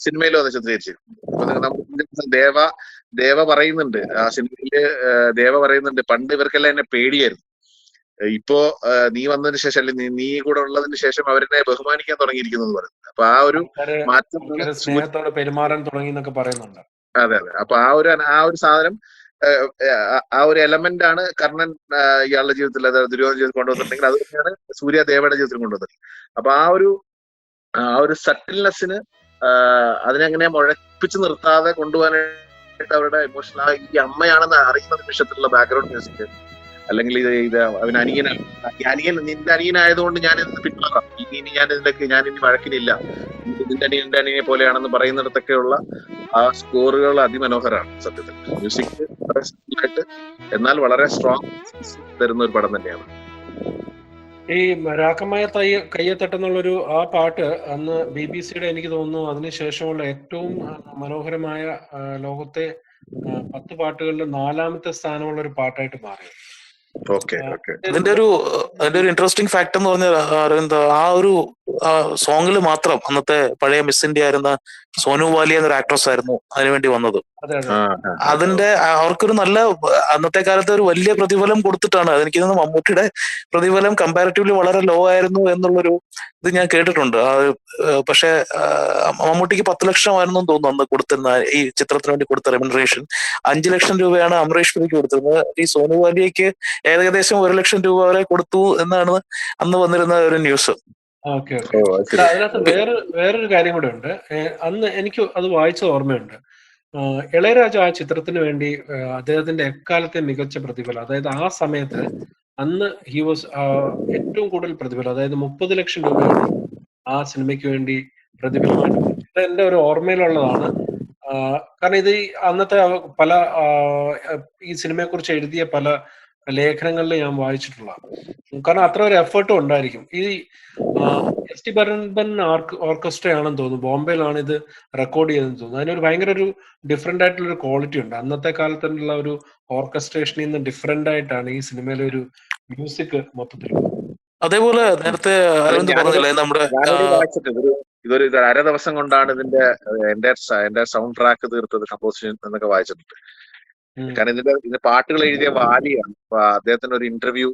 സിനിമയിലും അതെ ചിത്രീകരിച്ചത്. ദേവ പറയുന്നുണ്ട് ആ സിനിമയില്, ദേവ പറയുന്നുണ്ട് പണ്ട് ഇവർക്കെല്ലാം എന്നെ പേടിയായിരുന്നു, ഇപ്പോ നീ വന്നതിന് ശേഷം അല്ലെങ്കിൽ നീ കൂടെ ഉള്ളതിന് ശേഷം അവരെന്നെ ബഹുമാനിക്കാൻ തുടങ്ങിയിരിക്കുന്നു എന്ന് പറയുന്നത്. അപ്പൊ ആ ഒരു മാറ്റം സ്നേഹത്തോടെ പെരുമാറാൻ തുടങ്ങി എന്നൊക്കെ പറയുന്നുണ്ട്. അതെ അതെ. അപ്പൊ ആ ഒരു സാധനം, ആ ഒരു എലമെന്റ് ആണ് കർണൻ ഇയാളുടെ ജീവിതത്തിൽ, അതായത് ദുര്യോധന ജീവിതത്തിൽ കൊണ്ടുവന്നിട്ടുണ്ടെങ്കിൽ അത് തന്നെയാണ് സൂര്യ ദേവയുടെ ജീവിതത്തിൽ കൊണ്ടുവന്നത്. അപ്പൊ ആ ഒരു സട്ടിൽനെസ്സിന് അതിനെങ്ങനെ മുഴപ്പിച്ച് നിർത്താതെ കൊണ്ടുപോകാനായിട്ട് അവരുടെ ഇമോഷണൽ ഈ അമ്മയാണെന്ന് അറിയുന്ന നിമിഷത്തിലുള്ള ബാക്ക്ഗ്രൗണ്ട് മ്യൂസിക്, അല്ലെങ്കിൽ ഇത് അവൻ നിന്റെ അനിയനായതുകൊണ്ട് ഞാൻ ഇത് പിന്മാറാം, ഇനി ഞാൻ ഇനി വഴക്കിനില്ല, നിന്റെ അനിയനെ പോലെയാണെന്ന് പറയുന്നിടത്തൊക്കെയുള്ള ആ സ്കോറുകൾ അതിമനോഹരമാണ് സത്യത്തിൽ. മ്യൂസിക് വളരെ സിമ്പിൾ ആയിട്ട് എന്നാൽ വളരെ സ്ട്രോങ് തരുന്ന ഒരു പടം തന്നെയാണ്. ഈ രാക്കമായ കയ്യെത്തട്ടെന്നുള്ളൊരു ആ പാട്ട് അന്ന് BBC-യുടെ എനിക്ക് തോന്നുന്നു അതിനുശേഷമുള്ള ഏറ്റവും മനോഹരമായ ലോകത്തെ 10 പാട്ടുകളിൽ 4ാമത്തെ സ്ഥാനമുള്ള ഒരു പാട്ടായിട്ട് മാറി. അതിന്റെ ഒരു ഇൻട്രസ്റ്റിംഗ് ഫാക്ട് എന്ന് പറഞ്ഞാൽ അരവിന്ദ്, ആ ഒരു സോങ്ങിൽ മാത്രം അന്നത്തെ പഴയ മിസ് ഇന്ത്യ ആയിരുന്ന സോനു വാലി എന്നൊരു ആക്ട്രസ് ആയിരുന്നു അതിനുവേണ്ടി വന്നത്. അതിന്റെ അവർക്കൊരു നല്ല അന്നത്തെ കാലത്ത് ഒരു വലിയ പ്രതിഫലം കൊടുത്തിട്ടാണ്. അതെനിക്ക് തോന്നുന്നു മമ്മൂട്ടിയുടെ പ്രതിഫലം കമ്പാരിറ്റീവ്ലി വളരെ ലോ ആയിരുന്നു എന്നുള്ളൊരു ഇത് ഞാൻ കേട്ടിട്ടുണ്ട്. പക്ഷെ മമ്മൂട്ടിക്ക് 10 ലക്ഷമായിരുന്നു തോന്നുന്നു അന്ന് കൊടുത്തിരുന്ന ഈ ചിത്രത്തിന് വേണ്ടി കൊടുത്ത റെമ്യൂണറേഷൻ. 5 ലക്ഷം രൂപയാണ് അമറീഷ് പുരിക്ക് കൊടുത്തിരുന്നത്. ഈ സോനു വാലിയയ്ക്ക് ഏകദേശം 1 ലക്ഷം രൂപ വരെ കൊടുത്തു എന്നാണ് അന്ന് വന്നിരുന്ന ഒരു ന്യൂസ്. Okay okay. അതിനകത്ത് വേറൊരു കാര്യം കൂടെ ഉണ്ട്. അന്ന് എനിക്ക് അത് വായിച്ച ഓർമ്മയുണ്ട്. ഇളയരാജ ആ ചിത്രത്തിന് വേണ്ടി അദ്ദേഹത്തിന്റെ എക്കാലത്തെ മികച്ച പ്രതിഫലം, അതായത് ആ സമയത്ത് അന്ന് ഹി വാസ് ഏറ്റവും കൂടുതൽ പ്രതിഫലം, അതായത് 30 ലക്ഷം രൂപയാണ് ആ സിനിമയ്ക്ക് വേണ്ടി പ്രതിഫലമായിട്ട്. ഇത് എന്റെ ഒരു ഓർമ്മയിലുള്ളതാണ്. കാരണം ഇത് അന്നത്തെ പല ഈ സിനിമയെ കുറിച്ച് എഴുതിയ പല ലേഖനങ്ങളിൽ ഞാൻ വായിച്ചിട്ടുള്ളതാണ്. കാരണം അത്ര ഒരു എഫേർട്ടും ഉണ്ടായിരിക്കും. ഈ ST ബർബൻ ഓർക്കസ്ട്ര ആണെന്ന് തോന്നുന്നു, ബോംബെയിലാണ് ഇത് റെക്കോർഡ് ചെയ്തതെന്ന് തോന്നുന്നു. അതിനൊരു ഭയങ്കര ഒരു ഡിഫറെന്റ് ആയിട്ടുള്ള ഒരു ക്വാളിറ്റി ഉണ്ട്. അന്നത്തെ കാലത്തുള്ള ഒരു ഓർക്കസ്ട്രേഷനിൽ നിന്ന് ഡിഫറെന്റ് ആയിട്ടാണ് ഈ സിനിമയിലെ ഒരു മ്യൂസിക് മൊത്തത്തിൽ. അതേപോലെ നേരത്തെ അരവിന്ദ് പറഞ്ഞില്ലേ നമ്മുടെ ഇതൊരു 1/2 ദിവസം കൊണ്ടാണ് എന്റെ സൗണ്ട് ട്രാക്ക് തീർത്തത്, കമ്പോസിഷൻ എന്നൊക്കെ വായിച്ചിട്ടുണ്ട്. കാരണം ഇതിന്റെ പാട്ടുകൾ എഴുതിയ വാലിയാണ്. അപ്പൊ അദ്ദേഹത്തിന്റെ ഒരു ഇന്റർവ്യൂ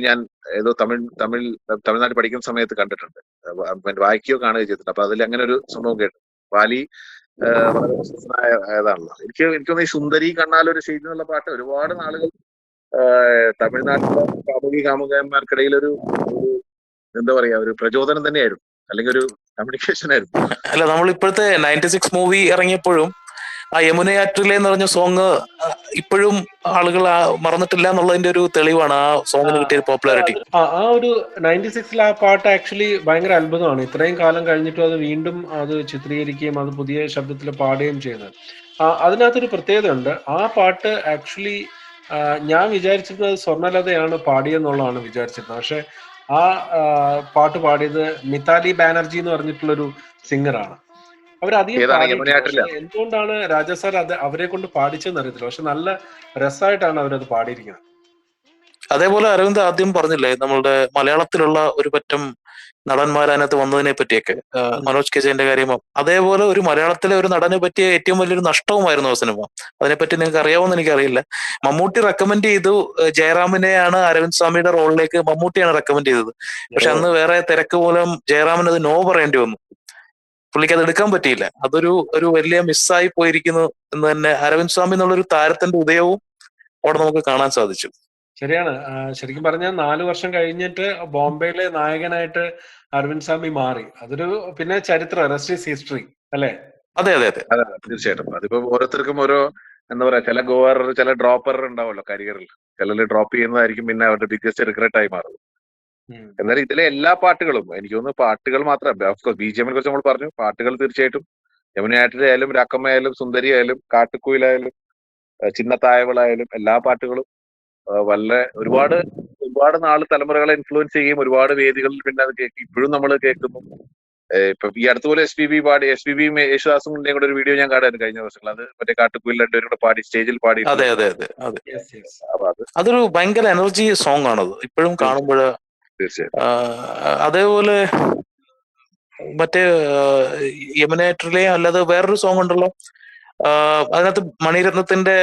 ഞാൻ ഏതോ തമിഴ്നാട്ടിൽ പഠിക്കുന്ന സമയത്ത് കണ്ടിട്ടുണ്ട്, വായിക്കുകയോ കാണുകയോ ചെയ്തിട്ടുണ്ട്. അപ്പൊ അതിൽ അങ്ങനെ ഒരു സംഭവം കേട്ടു. വാലി വളരെ പ്രശസ്തനായതാണല്ലോ. എനിക്ക് തോന്നുന്നു ഈ സുന്ദരി കണ്ണാലൊരു ശൈലി എന്നുള്ള പാട്ട് ഒരുപാട് നാളുകൾ തമിഴ്നാട്ടിലെ കാമുകന്മാർക്കിടയിൽ ഒരു എന്താ പറയാ ഒരു പ്രചോദനം തന്നെയായിരുന്നു, അല്ലെങ്കിൽ ഒരു കമ്മ്യൂണിക്കേഷൻ ആയിരുന്നു. അല്ല, നമ്മൾ ഇപ്പോഴത്തെ 96 മൂവി ഇറങ്ങിയപ്പോഴും ആ യമുനയാറ്റിലെ എന്ന് പറഞ്ഞ സോങ് ഇപ്പോഴും ആളുകൾ മറന്നിട്ടില്ല എന്നുള്ളതിന്റെ ഒരു തെളിവാണ് ആ സോങ്ങിന് കിട്ടിയ പോപ്പുലാരിറ്റി. ആ ഒരു 96-ൽ ആ പാട്ട് ആക്ച്വലി ഭയങ്കര അത്ഭുതമാണ്. ഇത്രയും കാലം കഴിഞ്ഞിട്ടും അത് വീണ്ടും അത് ചിത്രീകരിക്കുകയും അത് പുതിയ ശബ്ദത്തിൽ പാടുകയും ചെയ്യുന്നത്. അതിനകത്തൊരു പ്രത്യേകത ഉണ്ട്. ആ പാട്ട് ആക്ച്വലി ഞാൻ വിചാരിച്ചിരുന്നത് സ്വർണ്ണലതയാണ് പാടിയെന്നുള്ളതാണ് വിചാരിച്ചിരുന്നത്. പക്ഷെ ആ പാട്ട് പാടിയത് മിതാലി ബാനർജി എന്ന് പറഞ്ഞിട്ടുള്ളൊരു സിംഗറാണ്. അവരധികം എന്തുകൊണ്ടാണ് രാജാ സാർ അത് അവരെ കൊണ്ട് പാടിച്ചെന്ന് അറിയത്തില്ല. പക്ഷെ നല്ല രസമായിട്ടാണ് അവരത് പാടിയിരിക്കുന്നത്. അതേപോലെ അരവിന്ദ് ആദ്യം പറഞ്ഞില്ലേ നമ്മളുടെ മലയാളത്തിലുള്ള ഒരു പറ്റം നടന്മാർ അതിനകത്ത് വന്നതിനെ പറ്റിയൊക്കെ, മനോജ് കെ ജയന്റെ കാര്യമോ, അതേപോലെ ഒരു മലയാളത്തിലെ ഒരു നടനെ പറ്റിയ ഏറ്റവും വലിയൊരു നഷ്ടവുമായിരുന്നു ആ സിനിമ. അതിനെപ്പറ്റി നിങ്ങൾക്ക് അറിയാമെന്ന് എനിക്കറിയില്ല. മമ്മൂട്ടി റെക്കമെൻഡ് ചെയ്തു ജയറാമിനെയാണ് അരവിന്ദ് സ്വാമിയുടെ റോളിലേക്ക് മമ്മൂട്ടിയാണ് റെക്കമെൻഡ് ചെയ്തത്. പക്ഷെ അന്ന് വേറെ തിരക്ക് മൂലം ജയറാമിന് അത് നോ പറയേണ്ടി വന്നു. പുള്ളിക്ക് അത് എടുക്കാൻ പറ്റിയില്ല. അതൊരു വലിയ മിസ്സായി പോയിരിക്കുന്നു എന്ന് തന്നെ അരവിന്ദ് സ്വാമി എന്നുള്ളൊരു താരത്തിന്റെ ഉദയവും അവിടെ നമുക്ക് കാണാൻ സാധിച്ചു. ശരിയാണ്. ശരിക്കും പറഞ്ഞാൽ 4 വർഷം കഴിഞ്ഞിട്ട് ബോംബെയിലെ നായകനായിട്ട് അരവിന്ദ് സ്വാമി മാറി. അതൊരു പിന്നെ ചരിത്രം, റെസ്റ്റ് ഈസ് ഹിസ്റ്ററി അല്ലേ? അതെ അതെ അതെ അതെ തീർച്ചയായിട്ടും. അതിപ്പോ ഓരോരുത്തർക്കും ഓരോ എന്താ പറയാ, ചില ഗോവർ ചില ഡ്രോപ്പർ ഉണ്ടാവുമല്ലോ കരിയറിൽ. ചിലർ ഡ്രോപ്പ് ചെയ്യുന്നതായിരിക്കും പിന്നെ അവരുടെ ബിഗ്ഗസ്റ്റ് റിഗ്രറ്റ് ആയി മാറും. എന്നാലും ഇതിലെ എല്ലാ പാട്ടുകളും എനിക്ക് തോന്നുന്നു പാട്ടുകൾ മാത്രം ഓഫ്കോഴ്സ് BGM കുറിച്ച് നമ്മൾ പറഞ്ഞു. പാട്ടുകൾ തീർച്ചയായിട്ടും യമുനയായാലും രാക്കമ്മയായാലും സുന്ദരി ആയാലും കാട്ടുക്കുയിലായാലും ചിന്നത്തായവളായാലും എല്ലാ പാട്ടുകളും വളരെ ഒരുപാട് നാള് തലമുറകളെ ഇൻഫ്ലുവൻസ് ചെയ്യുകയും ഒരുപാട് വേദികളിൽ പിന്നെ അത് ഇപ്പോഴും നമ്മൾ കേൾക്കുന്നു. ഇപ്പൊ ഈ അടുത്തുപോലെ SPB യേശുദാസും കൂടെ ഒരു വീഡിയോ ഞാൻ കാണാൻ കഴിഞ്ഞ ദിവസങ്ങൾ. അത് മറ്റേ കാട്ടുക്കുയിൽ രണ്ടുപേരും കൂടെ പാടി സ്റ്റേജിൽ പാടി. അതെ അതെ അതെ അതെ, അതൊരു ഭയങ്കര എനർജി സോങ് ആണത് ഇപ്പോഴും കാണുമ്പോൾ. തീർച്ചയായിട്ടും അതേപോലെ മറ്റേ യമുനേറ്ററിലെ അല്ലാതെ വേറൊരു സോങ് ഉണ്ടല്ലോ, അതിനകത്ത് മണിരത്നത്തിന്റെ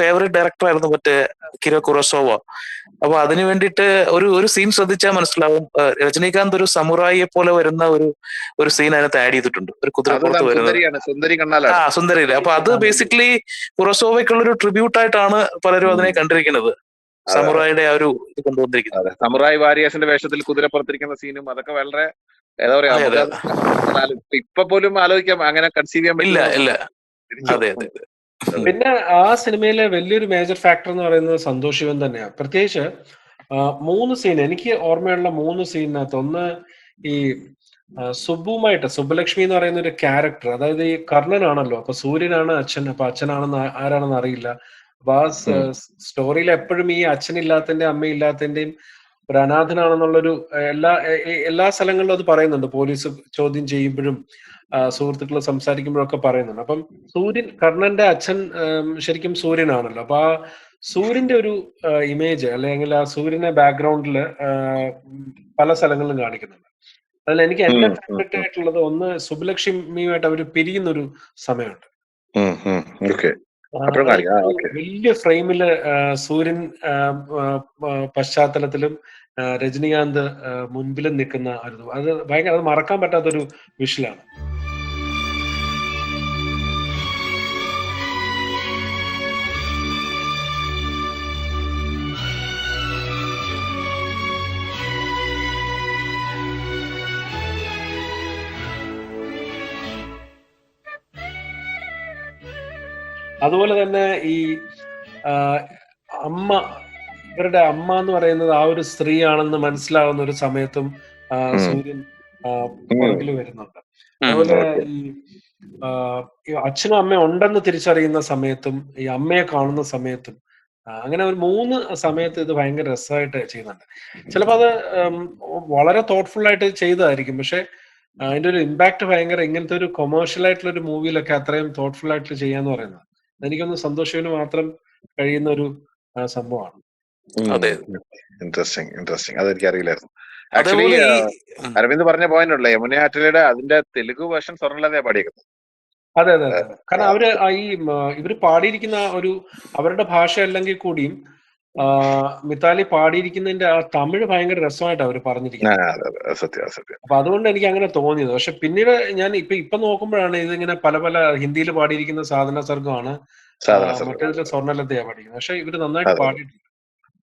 ഫേവറേറ്റ് ഡയറക്ടർ ആയിരുന്നു മറ്റേ കിരോ കുറോസോവ. അപ്പൊ അതിനു വേണ്ടിയിട്ട് ഒരു സീൻ ശ്രദ്ധിച്ചാൽ മനസ്സിലാവും, രജനീകാന്ത് ഒരു സമുറായിയെ പോലെ വരുന്ന ഒരു സീൻ അതിനകത്ത് ആഡ് ചെയ്തിട്ടുണ്ട്, ഒരു കുതിരപ്പുറത്ത് വരുന്നത്. സുന്ദരിയില്. അപ്പൊ അത് ബേസിക്കലി കുറോസോവയ്ക്കുള്ള ഒരു ട്രിബ്യൂട്ട് ആയിട്ടാണ് പലരും അതിനെ കണ്ടിരിക്കുന്നത്, സമുറായിയുടെ ആ ഒരു ഇത് കൊണ്ടുവന്നിരിക്കുന്നത്. സമുറായി വാരിയേഴ്സിന്റെ വേഷത്തിൽ കുതിരപ്പുറത്തിരിക്കുന്ന സീനും അതൊക്കെ വളരെ എന്താ പറയാ, ഇപ്പൊ പോലും ആലോചിക്കാം, അങ്ങനെ കൺസീവ് ചെയ്യാൻ പറ്റില്ല. അതെ അതെ. പിന്നെ ആ സിനിമയിലെ വലിയൊരു മേജർ ഫാക്ടർ എന്ന് പറയുന്നത് സന്തോഷ് ശിവൻ തന്നെയാണ്. പ്രത്യേകിച്ച് 3 സീൻ എനിക്ക് ഓർമ്മയുള്ള 3 സീനിനകത്ത്, ഒന്ന് ഈ സുബ്ബുലക്ഷ്മി എന്ന് പറയുന്ന ഒരു ക്യാരക്ടർ, അതായത് ഈ കർണനാണല്ലോ, അപ്പൊ സൂര്യനാണ് അച്ഛൻ, അപ്പൊ അച്ഛനാണെന്ന് ആരാണെന്ന് അറിയില്ല. അപ്പൊ ആ സ്റ്റോറിയിൽ എപ്പോഴും ഈ അച്ഛനില്ലാത്തതിന്റെ അമ്മയില്ലാത്തതിന്റെയും ഒരു അനാഥനാണെന്നുള്ളൊരു എല്ലാ സ്ഥലങ്ങളിലും അത് പറയുന്നുണ്ട്. പോലീസ് ചോദ്യം ചെയ്യുമ്പോഴും സുഹൃത്തുക്കൾ സംസാരിക്കുമ്പോഴൊക്കെ പറയുന്നുണ്ട്. അപ്പം കർണന്റെ അച്ഛൻ ശരിക്കും സൂര്യനാണല്ലോ. അപ്പൊ ആ സൂര്യന്റെ ഒരു ഇമേജ് അല്ലെങ്കിൽ ആ സൂര്യനെ ബാക്ക്ഗ്രൗണ്ടിൽ പല സ്ഥലങ്ങളിലും കാണിക്കുന്നുണ്ട്. അതിൽ എനിക്ക് എന്റെ ഫേവറേറ്റ് ആയിട്ടുള്ളത് ഒന്ന് സുബ്ബുലക്ഷ്മിയുമായിട്ട് അവർ പിരിയുന്നൊരു സമയമുണ്ട്. വലിയ ഫ്രെയിമില് സൂര്യൻ പശ്ചാത്തലത്തിലും രജനീകാന്ത് മുൻപിലും നിൽക്കുന്ന അത് ഭയങ്കര, അത് മറക്കാൻ പറ്റാത്തൊരു വിഷ്വലാണ്. അതുപോലെ തന്നെ ഈ ഇവരുടെ അമ്മ എന്ന് പറയുന്നത് ആ ഒരു സ്ത്രീയാണെന്ന് മനസ്സിലാവുന്ന ഒരു സമയത്തും സൂര്യൻ പുറകിൽ വരുന്നുണ്ട്. അതുപോലെ ഈ അച്ഛനും അമ്മയും ഉണ്ടെന്ന് തിരിച്ചറിയുന്ന സമയത്തും ഈ അമ്മയെ കാണുന്ന സമയത്തും അങ്ങനെ ഒരു 3 സമയത്ത് ഇത് ഭയങ്കര രസമായിട്ട് ചെയ്യുന്നുണ്ട്. ചിലപ്പോൾ അത് വളരെ തോട്ട്ഫുൾ ആയിട്ട് ചെയ്തതായിരിക്കും, പക്ഷെ അതിന്റെ ഒരു ഇമ്പാക്ട് ഭയങ്കര, ഇങ്ങനത്തെ ഒരു കൊമേഴ്ഷ്യൽ ആയിട്ടുള്ള ഒരു മൂവിയിലൊക്കെ അത്രയും തോട്ട്ഫുൾ ആയിട്ട് ചെയ്യാന്ന് പറയുന്നത് എനിക്കൊന്ന് സന്തോഷവിന് മാത്രം കഴിയുന്ന ഒരു സംഭവമാണ്. ഇൻട്രസ്റ്റിംഗ് അതെനിക്ക് അറിയില്ലായിരുന്നു. ആക്ച്വലി അരവിന്ദ് പറഞ്ഞ പോയിന്റ് ഉള്ള യമുന ആറ്റിലയുടെ അതിന്റെ തെലുഗു വേർഷൻ സ്വർണ്ണലതയാ പാടിയേക്കുന്നത്. അതെ അതെ അതെ, കാരണം അവര് ഇവര് പാടിയിരിക്കുന്ന അവരുടെ ഭാഷ അല്ലെങ്കിൽ കൂടിയും മിതാലി പാടിയിരിക്കുന്നതിന്റെ ആ തമിഴ് ഭയങ്കര രസമായിട്ട് അവർ പറഞ്ഞിരിക്കുന്നത്. അപ്പൊ അതുകൊണ്ട് എനിക്ക് അങ്ങനെ തോന്നിയത്. പക്ഷെ പിന്നീട് ഞാൻ ഇപ്പൊ നോക്കുമ്പോഴാണ് ഇതിങ്ങനെ പല ഹിന്ദിയിൽ പാടിയിരിക്കുന്ന സാധന സർഗമാണ്, മറ്റേതിൽ സ്വർണ്ണലതയാ പാടിയിരിക്കുന്നത്. പക്ഷെ ഇവര് നന്നായിട്ട് പാടിയിട്ടുണ്ട്.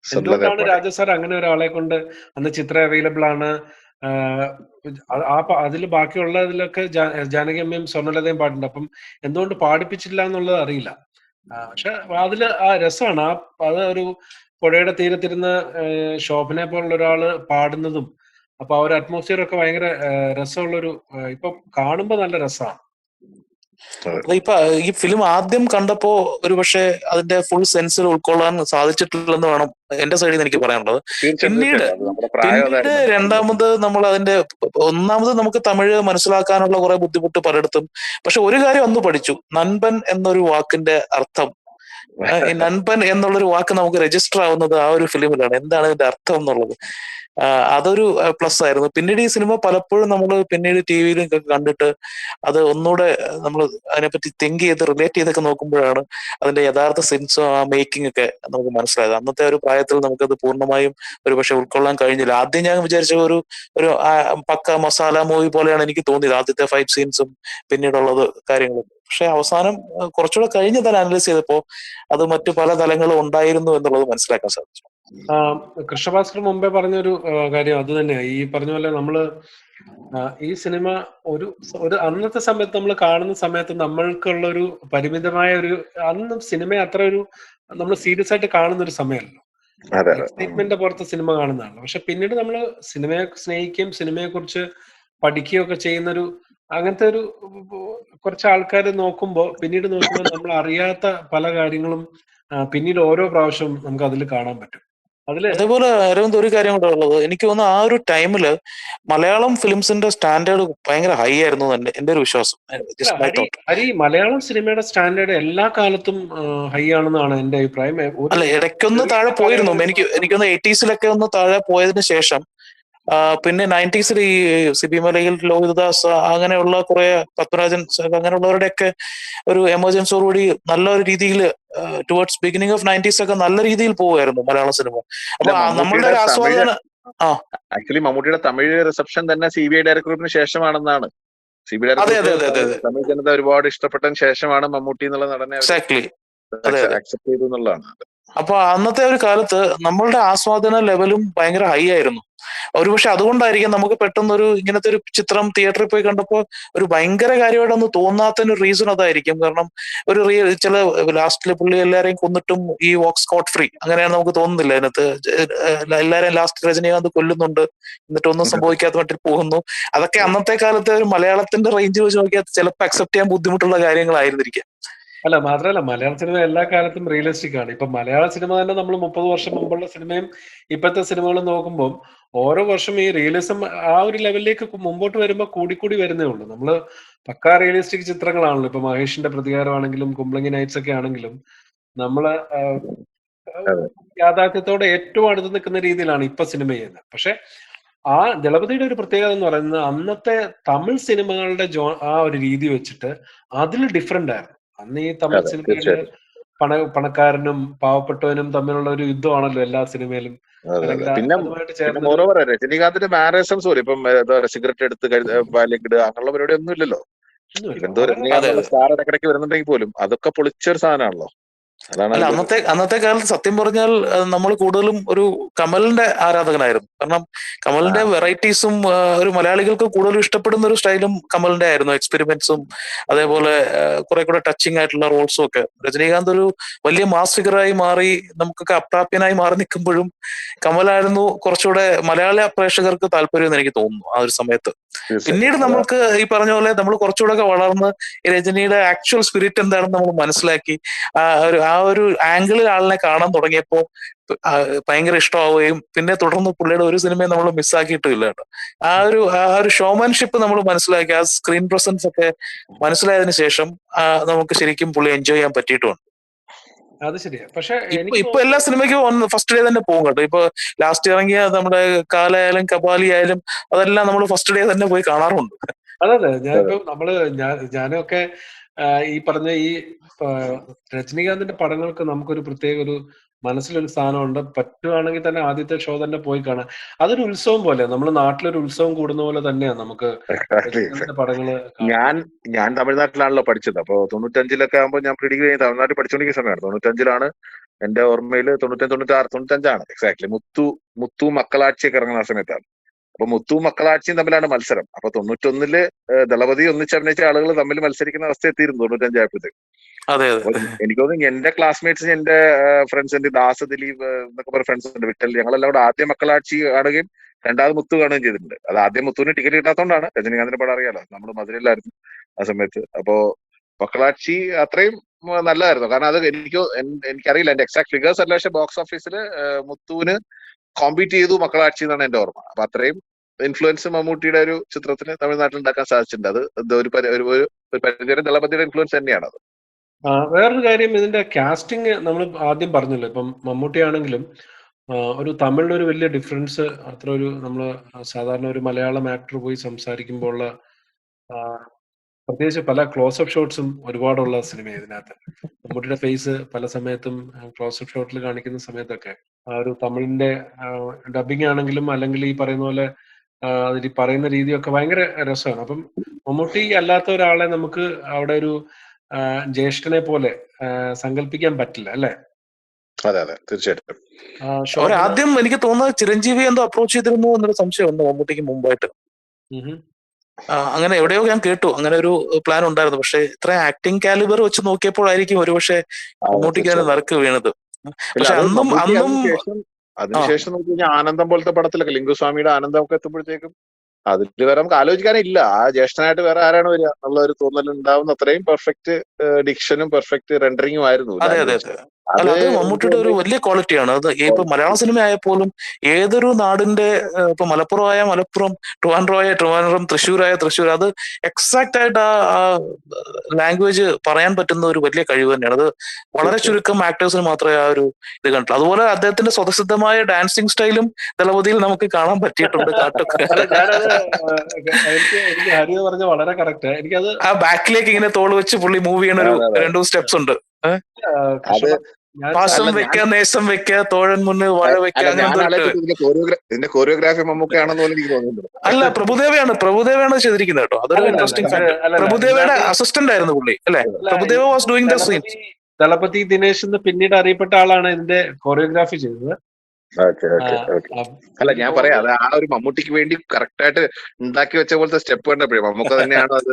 എന്തുകൊണ്ടാണ് രാജ സാർ അങ്ങനെ ഒരാളെ കൊണ്ട്, അന്ന് ചിത്ര അവൈലബിൾ ആണ്, അതിൽ ബാക്കിയുള്ളതിലൊക്കെ ജാനകി അമ്മയും സ്വർണ്ണലതയും പാടുന്നുണ്ട്. അപ്പം എന്തുകൊണ്ട് പാടിപ്പിച്ചില്ല എന്നുള്ളത് അറിയില്ല. പക്ഷെ അതില് ആ രസമാണ്. അത് ഒരു പുഴയുടെ തീരത്തിരുന്ന് ശോഭനെ പോലുള്ള ഒരാള് പാടുന്നതും, അപ്പൊ ആ ഒരു അറ്റ്മോസ്ഫിയർ ഒക്കെ ഭയങ്കര രസമുള്ളൊരു, ഇപ്പൊ കാണുമ്പോ നല്ല രസമാണ്. ഇപ്പൊ ഈ ഫിലിം ആദ്യം കണ്ടപ്പോ ഒരു പക്ഷെ അതിന്റെ ഫുൾ സെൻസിൽ ഉൾക്കൊള്ളാൻ സാധിച്ചിട്ടില്ലെന്ന് വേണം എന്റെ സൈഡിൽ നിന്ന് എനിക്ക് പറയാനുള്ളത്. പിന്നീട് രണ്ടാമത് നമ്മൾ ഒന്നാമത് നമുക്ക് തമിഴ് മനസ്സിലാക്കാനുള്ള കുറെ ബുദ്ധിമുട്ട് പലയിടത്തും. പക്ഷെ ഒരു കാര്യം അന്ന് പഠിച്ചു, നൻപൻ എന്നൊരു വാക്കിന്റെ അർത്ഥം, ഈ നൻപൻ എന്നുള്ളൊരു വാക്ക് നമുക്ക് രജിസ്റ്റർ ആവുന്നത് ആ ഒരു ഫിലിമിലാണ്, എന്താണ് ഇതിന്റെ അർത്ഥം എന്നുള്ളത്. അതൊരു പ്ലസ് ആയിരുന്നു. പിന്നീട് ഈ സിനിമ പലപ്പോഴും നമ്മൾ പിന്നീട് ടിവിയിലും കണ്ടിട്ട് അത് ഒന്നുകൂടെ നമ്മൾ അതിനെപ്പറ്റി തിങ്ക് ചെയ്ത് റിലേറ്റ് ചെയ്തൊക്കെ നോക്കുമ്പോഴാണ് അതിന്റെ യഥാർത്ഥ സെൻസും ആ മേക്കിംഗ് ഒക്കെ നമുക്ക് മനസ്സിലായത്. അന്നത്തെ ഒരു പ്രായത്തിൽ നമുക്കത് പൂർണ്ണമായും ഒരു പക്ഷെ ഉൾക്കൊള്ളാൻ കഴിഞ്ഞില്ല. ആദ്യം ഞാൻ വിചാരിച്ച ഒരു പക്ക മസാല മൂവി പോലെയാണ് എനിക്ക് തോന്നിയത്, ആദ്യത്തെ ഫൈറ്റ് സീൻസും പിന്നീടുള്ളത് കാര്യങ്ങളും. പക്ഷെ അവസാനം കുറച്ചുകൂടെ കഴിഞ്ഞ് തന്നെ അനലൈസ് ചെയ്തപ്പോ അത് മറ്റു പല തലങ്ങളും ഉണ്ടായിരുന്നു എന്നുള്ളത് മനസ്സിലാക്കാൻ സാധിച്ചു. കൃഷ്ണഭാസ്കർ മുമ്പേ പറഞ്ഞൊരു കാര്യം അത് തന്നെയാണ്. ഈ പറഞ്ഞ പോലെ നമ്മള് ഈ സിനിമ ഒരു അന്നത്തെ സമയത്ത് നമ്മൾ കാണുന്ന സമയത്ത് നമ്മൾക്കുള്ള ഒരു പരിമിതമായ അന്ന് സിനിമ അത്ര നമ്മൾ സീരിയസ് ആയിട്ട് കാണുന്ന ഒരു സമയമല്ലോ. അതെ അതെ എക്സൈറ്റ്മെന്റ് പുറത്ത് സിനിമ കാണുന്നതാണ്. പക്ഷെ പിന്നീട് നമ്മൾ സിനിമയെ സ്നേഹിക്കുകയും സിനിമയെ കുറിച്ച് പഠിക്കുകയും ഒക്കെ ചെയ്യുന്നൊരു അങ്ങനത്തെ ഒരു കുറച്ച് ആൾക്കാർ പിന്നീട് നോക്കുമ്പോൾ നമ്മൾ അറിയാത്ത പല കാര്യങ്ങളും പിന്നീട് ഓരോ പ്രാവശ്യം നമുക്ക് അതിൽ കാണാൻ പറ്റും. അതില് അതേപോലെ അരവിന്ദ് ഒരു കാര്യം കൂടെ ഉള്ളത്, എനിക്ക് തോന്നുന്നു ആ ഒരു ടൈമില് മലയാളം ഫിലിംസിന്റെ സ്റ്റാൻഡേർഡ് ഭയങ്കര ഹൈ ആയിരുന്നു എന്റെ ഒരു വിശ്വാസം. Just my thought. Hari, Malayalam സിനിമയുടെ സ്റ്റാൻഡേർഡ് എല്ലാ കാലത്തും ഹൈ ആണെന്നാണ് എന്റെ അഭിപ്രായം. ഒരു അല്ല, ഇടയ്ക്കൊന്ന് താഴെ പോയിരുന്നു. എനിക്കൊന്ന് 80s ഒന്ന് താഴെ പോയതിനു ശേഷം പിന്നെ 90s ഈ സിബി മലയിൽ, ലോഹിതദാസ്, അങ്ങനെയുള്ള കുറെ പത്മരാജൻ അങ്ങനെയുള്ളവരുടെയൊക്കെ ഒരു എമർജൻസോടുകൂടി നല്ല ഒരു രീതിയിൽ ടുവേർഡ്സ് ബിഗിനിങ് ഓഫ് 90s ഒക്കെ നല്ല രീതിയിൽ പോവുമായിരുന്നു മലയാള സിനിമ. അപ്പൊ നമ്മളുടെ ഒരു ആസ്വാദന ആക്ച്വലി മമ്മൂട്ടിയുടെ തമിഴ് റിസപ്ഷൻ തന്നെ CBI ഡയറക്ടറിന് ശേഷമാണെന്നാണ്. CBI അതെ ഡയറക്ടർ തമിഴ് ജനത ഒരുപാട് ഇഷ്ടപ്പെട്ടതിന് ശേഷമാണ് മമ്മൂട്ടി എന്നുള്ള നടനെ എക്സാക്ട്ലി അക്സെപ്റ്റ് ചെയ്തു എന്നുള്ളതാണ്. അപ്പൊ അന്നത്തെ ഒരു കാലത്ത് നമ്മളുടെ ആസ്വാദന ലെവലും ഭയങ്കര ഹൈ ആയിരുന്നു. ഒരുപക്ഷെ അതുകൊണ്ടായിരിക്കും നമുക്ക് പെട്ടെന്നൊരു ഇങ്ങനത്തെ ഒരു ചിത്രം തിയേറ്ററിൽ പോയി കണ്ടപ്പോൾ ഒരു ഭയങ്കര കാര്യമായിട്ടൊന്ന് തോന്നാത്തതിന് റീസൺ അതായിരിക്കും. കാരണം ഒരു ചില ലാസ്റ്റില് പുള്ളി എല്ലാരെയും കൊന്നിട്ടും ഈ വോക്ക് സ്കോട്ട് ഫ്രീ അങ്ങനെയാണ് നമുക്ക് തോന്നുന്നില്ല. അതിനകത്ത് എല്ലാരെയും ലാസ്റ്റ് രജനീകാന്ത് കൊല്ലുന്നുണ്ട്, എന്നിട്ട് ഒന്നും സംഭവിക്കാത്ത മട്ടിൽ പോകുന്നു. അതൊക്കെ അന്നത്തെ കാലത്തെ ഒരു മലയാളത്തിന്റെ റേഞ്ച് വെച്ച് നോക്കിയാൽ ചിലപ്പോൾ അക്സെപ്റ്റ് ചെയ്യാൻ ബുദ്ധിമുട്ടുള്ള കാര്യങ്ങളായിരുന്നിരിക്കാം. അല്ല, മാത്രമല്ല മലയാള സിനിമ എല്ലാ കാലത്തും റിയലിസ്റ്റിക് ആണ്. ഇപ്പൊ മലയാള സിനിമ തന്നെ നമ്മൾ 30 വർഷം മുമ്പുള്ള സിനിമയും ഇപ്പോഴത്തെ സിനിമകളും നോക്കുമ്പോൾ ഓരോ വർഷം ഈ റിയലിസം ആ ഒരു ലെവലിലേക്ക് മുമ്പോട്ട് വരുമ്പോൾ കൂടിക്കൂടി വരുന്നേ ഉള്ളൂ. നമ്മള് പക്കാ റിയലിസ്റ്റിക് ചിത്രങ്ങളാണല്ലോ. ഇപ്പൊ മഹേഷിന്റെ പ്രതികാരമാണെങ്കിലും കുമ്പളങ്ങി നൈറ്റ്സ് ഒക്കെ ആണെങ്കിലും നമ്മള് യാഥാർത്ഥ്യത്തോടെ ഏറ്റവും അടുത്ത് നിൽക്കുന്ന രീതിയിലാണ് ഇപ്പൊ സിനിമ ചെയ്യുന്നത്. പക്ഷെ ആ ദളപതിയുടെ ഒരു പ്രത്യേകത എന്ന് പറയുന്നത് അന്നത്തെ തമിഴ് സിനിമകളുടെ ആ ഒരു രീതി വെച്ചിട്ട് അതിൽ ഡിഫറെന്റ് ആയിരുന്നു. അന്ന് ഈ തമിഴ് സിനിമയില് പണക്കാരനും പാവപ്പെട്ടവനും തമ്മിലുള്ള ഒരു യുദ്ധമാണല്ലോ എല്ലാ സിനിമയിലും. പിന്നെ മോറോവർ രജനീകാന്തിന്റെ മാനറിസംസ് പോലും ഇപ്പം സിഗരറ്റ് എടുത്ത് ബാലിക്കിടുക അങ്ങനെയുള്ള പരിപാടി ഒന്നും ഇല്ലല്ലോ. എന്തോ രജനീകാന്ത് സ്റ്റാർ ഇടയ്ക്കിടയ്ക്ക് വരുന്നുണ്ടെങ്കിൽ പോലും അതൊക്കെ പൊളിച്ചൊരു സാധനമാണല്ലോ. അല്ല, അന്നത്തെ കാലത്ത് സത്യം പറഞ്ഞാൽ നമ്മൾ കൂടുതലും ഒരു കമലിന്റെ ആരാധകനായിരുന്നു. കാരണം കമലിന്റെ വെറൈറ്റീസും ഒരു മലയാളികൾക്ക് കൂടുതലും ഇഷ്ടപ്പെടുന്ന ഒരു സ്റ്റൈലും കമലിന്റെ ആയിരുന്നു. എക്സ്പെരിമെന്റ്സും അതേപോലെ കുറെ കൂടെ ടച്ചിങ് ആയിട്ടുള്ള റോൾസും ഒക്കെ. രജനീകാന്ത് ഒരു വലിയ മാസ് ഫിഗറായി മാറി നമുക്കൊക്കെ അപ്രാപ്യനായി മാറി നിൽക്കുമ്പോഴും കമലായിരുന്നു കുറച്ചുകൂടെ മലയാള പ്രേക്ഷകർക്ക് താല്പര്യം എന്ന് എനിക്ക് തോന്നുന്നു ആ ഒരു സമയത്ത്. പിന്നീട് നമുക്ക് ഈ പറഞ്ഞ പോലെ നമ്മൾ കുറച്ചുകൂടെ ഒക്കെ വളർന്ന് രജനിയുടെ ആക്ച്വൽ സ്പിരിറ്റ് എന്താണെന്ന് നമ്മൾ മനസ്സിലാക്കി ആ ഒരു ആംഗിളിൽ ആളിനെ കാണാൻ തുടങ്ങിയപ്പോ ഭയങ്കര ഇഷ്ടമാവുകയും പിന്നെ തുടർന്ന് പുള്ളിയുടെ ഒരു സിനിമയും നമ്മൾ മിസ്സാക്കിയിട്ടുമില്ല കേട്ടോ. ആ ഒരു ഷോമാൻഷിപ്പ് നമ്മൾ മനസ്സിലാക്കി, ആ സ്ക്രീൻ പ്രസൻസ് ഒക്കെ മനസ്സിലായതിനു ശേഷം നമുക്ക് ശരിക്കും പുള്ളി എൻജോയ് ചെയ്യാൻ പറ്റിയിട്ടുണ്ട്. അത് ശരിയാ. പക്ഷെ ഇപ്പൊ എല്ലാ സിനിമയ്ക്കും ഫസ്റ്റ് ഡേ തന്നെ പോകും കേട്ടോ. ഇപ്പൊ ലാസ്റ്റ് ഇറങ്ങിയ നമ്മുടെ കാലായാലും കപാലി ആയാലും അതെല്ലാം നമ്മൾ ഫസ്റ്റ് ഡേ തന്നെ പോയി കാണാറുണ്ട്. അതെ, ഞാനിപ്പോ ഞാനൊക്കെ ഈ പറഞ്ഞ ഈ രജനീകാന്തിന്റെ പടങ്ങൾക്ക് നമുക്കൊരു പ്രത്യേക ഒരു മനസ്സിലൊരു സ്ഥാനമുണ്ട്. പറ്റുവാണെങ്കിൽ തന്നെ ആദ്യത്തെ ഷോ തന്നെ പോയി കാണാം. അതൊരു ഉത്സവം പോലെ, നമ്മുടെ നാട്ടിലൊരു ഉത്സവം കൂടുന്ന പോലെ തന്നെയാണ് നമുക്ക് പടങ്ങള്. ഞാൻ തമിഴ്നാട്ടിലാണല്ലോ പഠിച്ചത്. അപ്പൊ 95 ആകുമ്പോൾ ഞാൻ പ്രീ ഡിഗ്രി തമിഴ്നാട്ടിൽ പഠിച്ചുകൊണ്ടിരിക്കുന്ന സമയമാണ്. 95 എന്റെ ഓർമ്മയിൽ 95 എക്സാക്ട്ലി മുത്തു മക്കളാட்சிയൊക്കെ ഇറങ്ങുന്ന സമയത്താണ്. അപ്പൊ മുത്തു മക്കളാட்சிയും തമ്മിലാണ് മത്സരം. അപ്പൊ 91 ദളപതി ഒന്നിച്ചഭിനയിച്ച ആളുകൾ തമ്മിൽ മത്സരിക്കുന്ന അവസ്ഥ എത്തിയിരുന്നു 95 ആയപ്പോഴത്തേക്ക്. എനിക്ക് തോന്നുന്നു എന്റെ ക്ലാസ്മേറ്റ്സ്, എന്റെ ഫ്രണ്ട്സ്, എന്റെ ദാസ്, ദിലീപ് എന്നൊക്കെ പറഞ്ഞ ഫ്രണ്ട്സ് ഉണ്ട്, വിട്ടൽ, ഞങ്ങളെല്ലാം കൂടെ ആദ്യം മക്കളാட்சி കാണുകയും രണ്ടാമത് മുത്തു കാണുകയും ചെയ്തിട്ടുണ്ട്. അത് ആദ്യം മുത്തുവിന് ടിക്കറ്റ് കിട്ടാത്തതുകൊണ്ടാണ്. രജനീകാന്തിന്റെ പടം അറിയാലോ, നമ്മുടെ മധുരയിലായിരുന്നു ആ സമയത്ത്. അപ്പോ മക്കളാட்சி അത്രയും നല്ലതായിരുന്നു. കാരണം അത് എനിക്കറിയില്ല എന്റെ എക്സാക്ട് ഫിഗേഴ്സ് അല്ല, പക്ഷെ ബോക്സ് ഓഫീസിൽ മുത്തുവിന് കോമ്പീറ്റ് ചെയ്തു മക്കളാட்சி എന്നാണ് എന്റെ ഓർമ്മ. അപ്പൊ അത്രയും ഇൻഫ്ലുവൻസ് മമ്മൂട്ടിയുടെ ഒരു ചിത്രത്തിന് തമിഴ്നാട്ടിൽ ഉണ്ടാക്കാൻ സാധിച്ചിട്ടുണ്ട്. അത് ഒരു പരിധിവരെ ദളപതിയുടെ ഇൻഫ്ലുവൻസ് തന്നെയാണ് അത്. വേറൊരു കാര്യം, ഇതിന്റെ കാസ്റ്റിംഗ് നമ്മൾ ആദ്യം പറഞ്ഞല്ലോ. ഇപ്പം മമ്മൂട്ടി ആണെങ്കിലും ഒരു തമിഴിൽ ഒരു വലിയ ഡിഫറൻസ് അത്ര ഒരു നമ്മള് സാധാരണ ഒരു മലയാളം ആക്ടർ പോയി സംസാരിക്കുമ്പോൾ പ്രത്യേകിച്ച് പല ക്ലോസപ്പ് ഷോട്ട്സും ഒരുപാടുള്ള സിനിമ ഇതിനകത്ത്. മമ്മൂട്ടിയുടെ ഫേസ് പല സമയത്തും ക്ലോസപ്പ് ഷോട്ടിൽ കാണിക്കുന്ന സമയത്തൊക്കെ ആ ഒരു തമിഴിന്റെ ഡബിങ് ആണെങ്കിലും അല്ലെങ്കിൽ ഈ പറയുന്ന പോലെ അതിൽ പറയുന്ന രീതിയൊക്കെ ഭയങ്കര രസമാണ്. അപ്പം മമ്മൂട്ടി അല്ലാത്ത ഒരാളെ നമുക്ക് അവിടെ ഒരു ജ്യേഷ്ഠനെ പോലെ സങ്കല്പിക്കാൻ പറ്റില്ല, അല്ലെ? അതെ അതെ, തീർച്ചയായിട്ടും. ആദ്യം എനിക്ക് തോന്നുന്നത് ചിരഞ്ജീവി എന്തോ അപ്രോച്ച് ചെയ്തിരുന്നു എന്നൊരു സംശയമുണ്ട് മമ്മൂട്ടിക്ക് മുമ്പായിട്ട്. അങ്ങനെ എവിടെയോ ഞാൻ കേട്ടു അങ്ങനെ ഒരു പ്ലാൻ ഉണ്ടായിരുന്നു. പക്ഷെ ഇത്രയും ആക്ടിങ് കാലിബർ വെച്ച് നോക്കിയപ്പോഴായിരിക്കും ഒരുപക്ഷെ മമ്മൂട്ടിക്ക് അതിന് നറുക്ക് വീണത്. പക്ഷെ അത് അന്നും മമ്മൂട്ടി അന്നും അതിനുശേഷം നോക്കി കഴിഞ്ഞാൽ ആനന്ദം പോലത്തെ പടത്തിലൊക്കെ ലിംഗുസ്വാമിയുടെ ആനന്ദം ഒക്കെ എത്തുമ്പോഴത്തേക്കും അതിൽ വേറെ നമുക്ക് ആലോചിക്കാനേ ഇല്ല. ആ ജ്യേഷ്ഠനായിട്ട് വേറെ ആരാണ് വരിക എന്നുള്ള ഒരു തോന്നൽ ഉണ്ടാവുന്ന അത്രയും പെർഫെക്റ്റ് ഡിക്ഷനും പെർഫെക്റ്റ് റെൻഡറിങ്ങും ആയിരുന്നു അതെ അതെ ലാംഗ്വേജ്. അതെ. അല്ല, അത് എനിക്ക് മമ്മൂട്ടിയുടെ ഒരു തോന്നുന്നു വലിയ ക്വാളിറ്റിയാണ്. അത് ഇപ്പൊ മലയാള സിനിമ ആയപ്പോലും ഏതൊരു നാടിന്റെ ഇപ്പൊ മലപ്പുറം ആയ മലപ്പുറം, ട്രിവാൻഡ്രം ആയ ട്രിവാൻഡ്രം, തൃശ്ശൂർ ആയ തൃശ്ശൂർ, അത് എക്സാക്ട് ആയിട്ട് ആ ലാംഗ്വേജ് പറയാൻ പറ്റുന്ന ഒരു വലിയ കഴിവ് തന്നെയാണ്. അത് വളരെ ചുരുക്കം ആക്ടേഴ്സിന് മാത്രമേ ആ ഒരു ഇത് കണ്ടിട്ടുള്ളൂ. അതുപോലെ അദ്ദേഹത്തിന്റെ സ്വതസിദ്ധമായ ഡാൻസിങ് സ്റ്റൈലും ദളപതിയിൽ നമുക്ക് കാണാൻ പറ്റിയിട്ടുണ്ട്. കാട്ടൊക്കെ അല്ല ഞാനത് എനിക്ക് ഹരി പറഞ്ഞ വളരെ കറക്റ്റ്. എനിക്കത് ആ ബാക്കിലേക്ക് ഇങ്ങനെ തോള് വെച്ച് പുള്ളി മൂവ് ചെയ്യണ ഒരു രണ്ടു സ്റ്റെപ്സ് ഉണ്ട്. കൃഷ്ണ ഞാൻ പാസം അല്ല, വെക്ക, നേസം വെക്ക, തോഴൻ മുന്നിൽ വാഴ വെക്ക, ഞാൻ അങ്ങനത്തെ ആലോചിച്ചത് ഇതിന്റെ കോറിയോഗ്രാഫി മമ്മൂക്കയാണെന്ന് പോലും എനിക്ക് തോന്നുന്നുണ്ട്. അല്ല, പ്രഭുദേവയാണ് ചെയ്തിരിക്കുന്നത് കേട്ടോ. അതൊരു അല്ലല്ല, ഇൻട്രസ്റ്റിംഗ് ഫാക്ട്. അല്ലല്ല, പ്രഭുദേവയുടെ ഇതിനകത്ത് അസിസ്റ്റന്റ് ആയിരുന്നു പുള്ളി, അല്ലെ? അല്ല, Prabhudeva was doing the scenes. Thalapathy Dinesh എന്ന് പിന്നീട് അറിയപ്പെട്ട ആളാണ് ഇതിന്റെ കൊറിയോഗ്രാഫി ചെയ്തത്. അല്ല, ഞാൻ പറയാം, അത് ആ ഒരു മമ്മൂട്ടിക്ക് വേണ്ടി കറക്റ്റ് ആയിട്ട് ഉണ്ടാക്കി വെച്ച പോലത്തെ സ്റ്റെപ്പ് കണ്ടപ്പോഴേ മമ്മൂക്ക തന്നെയാണ് അത്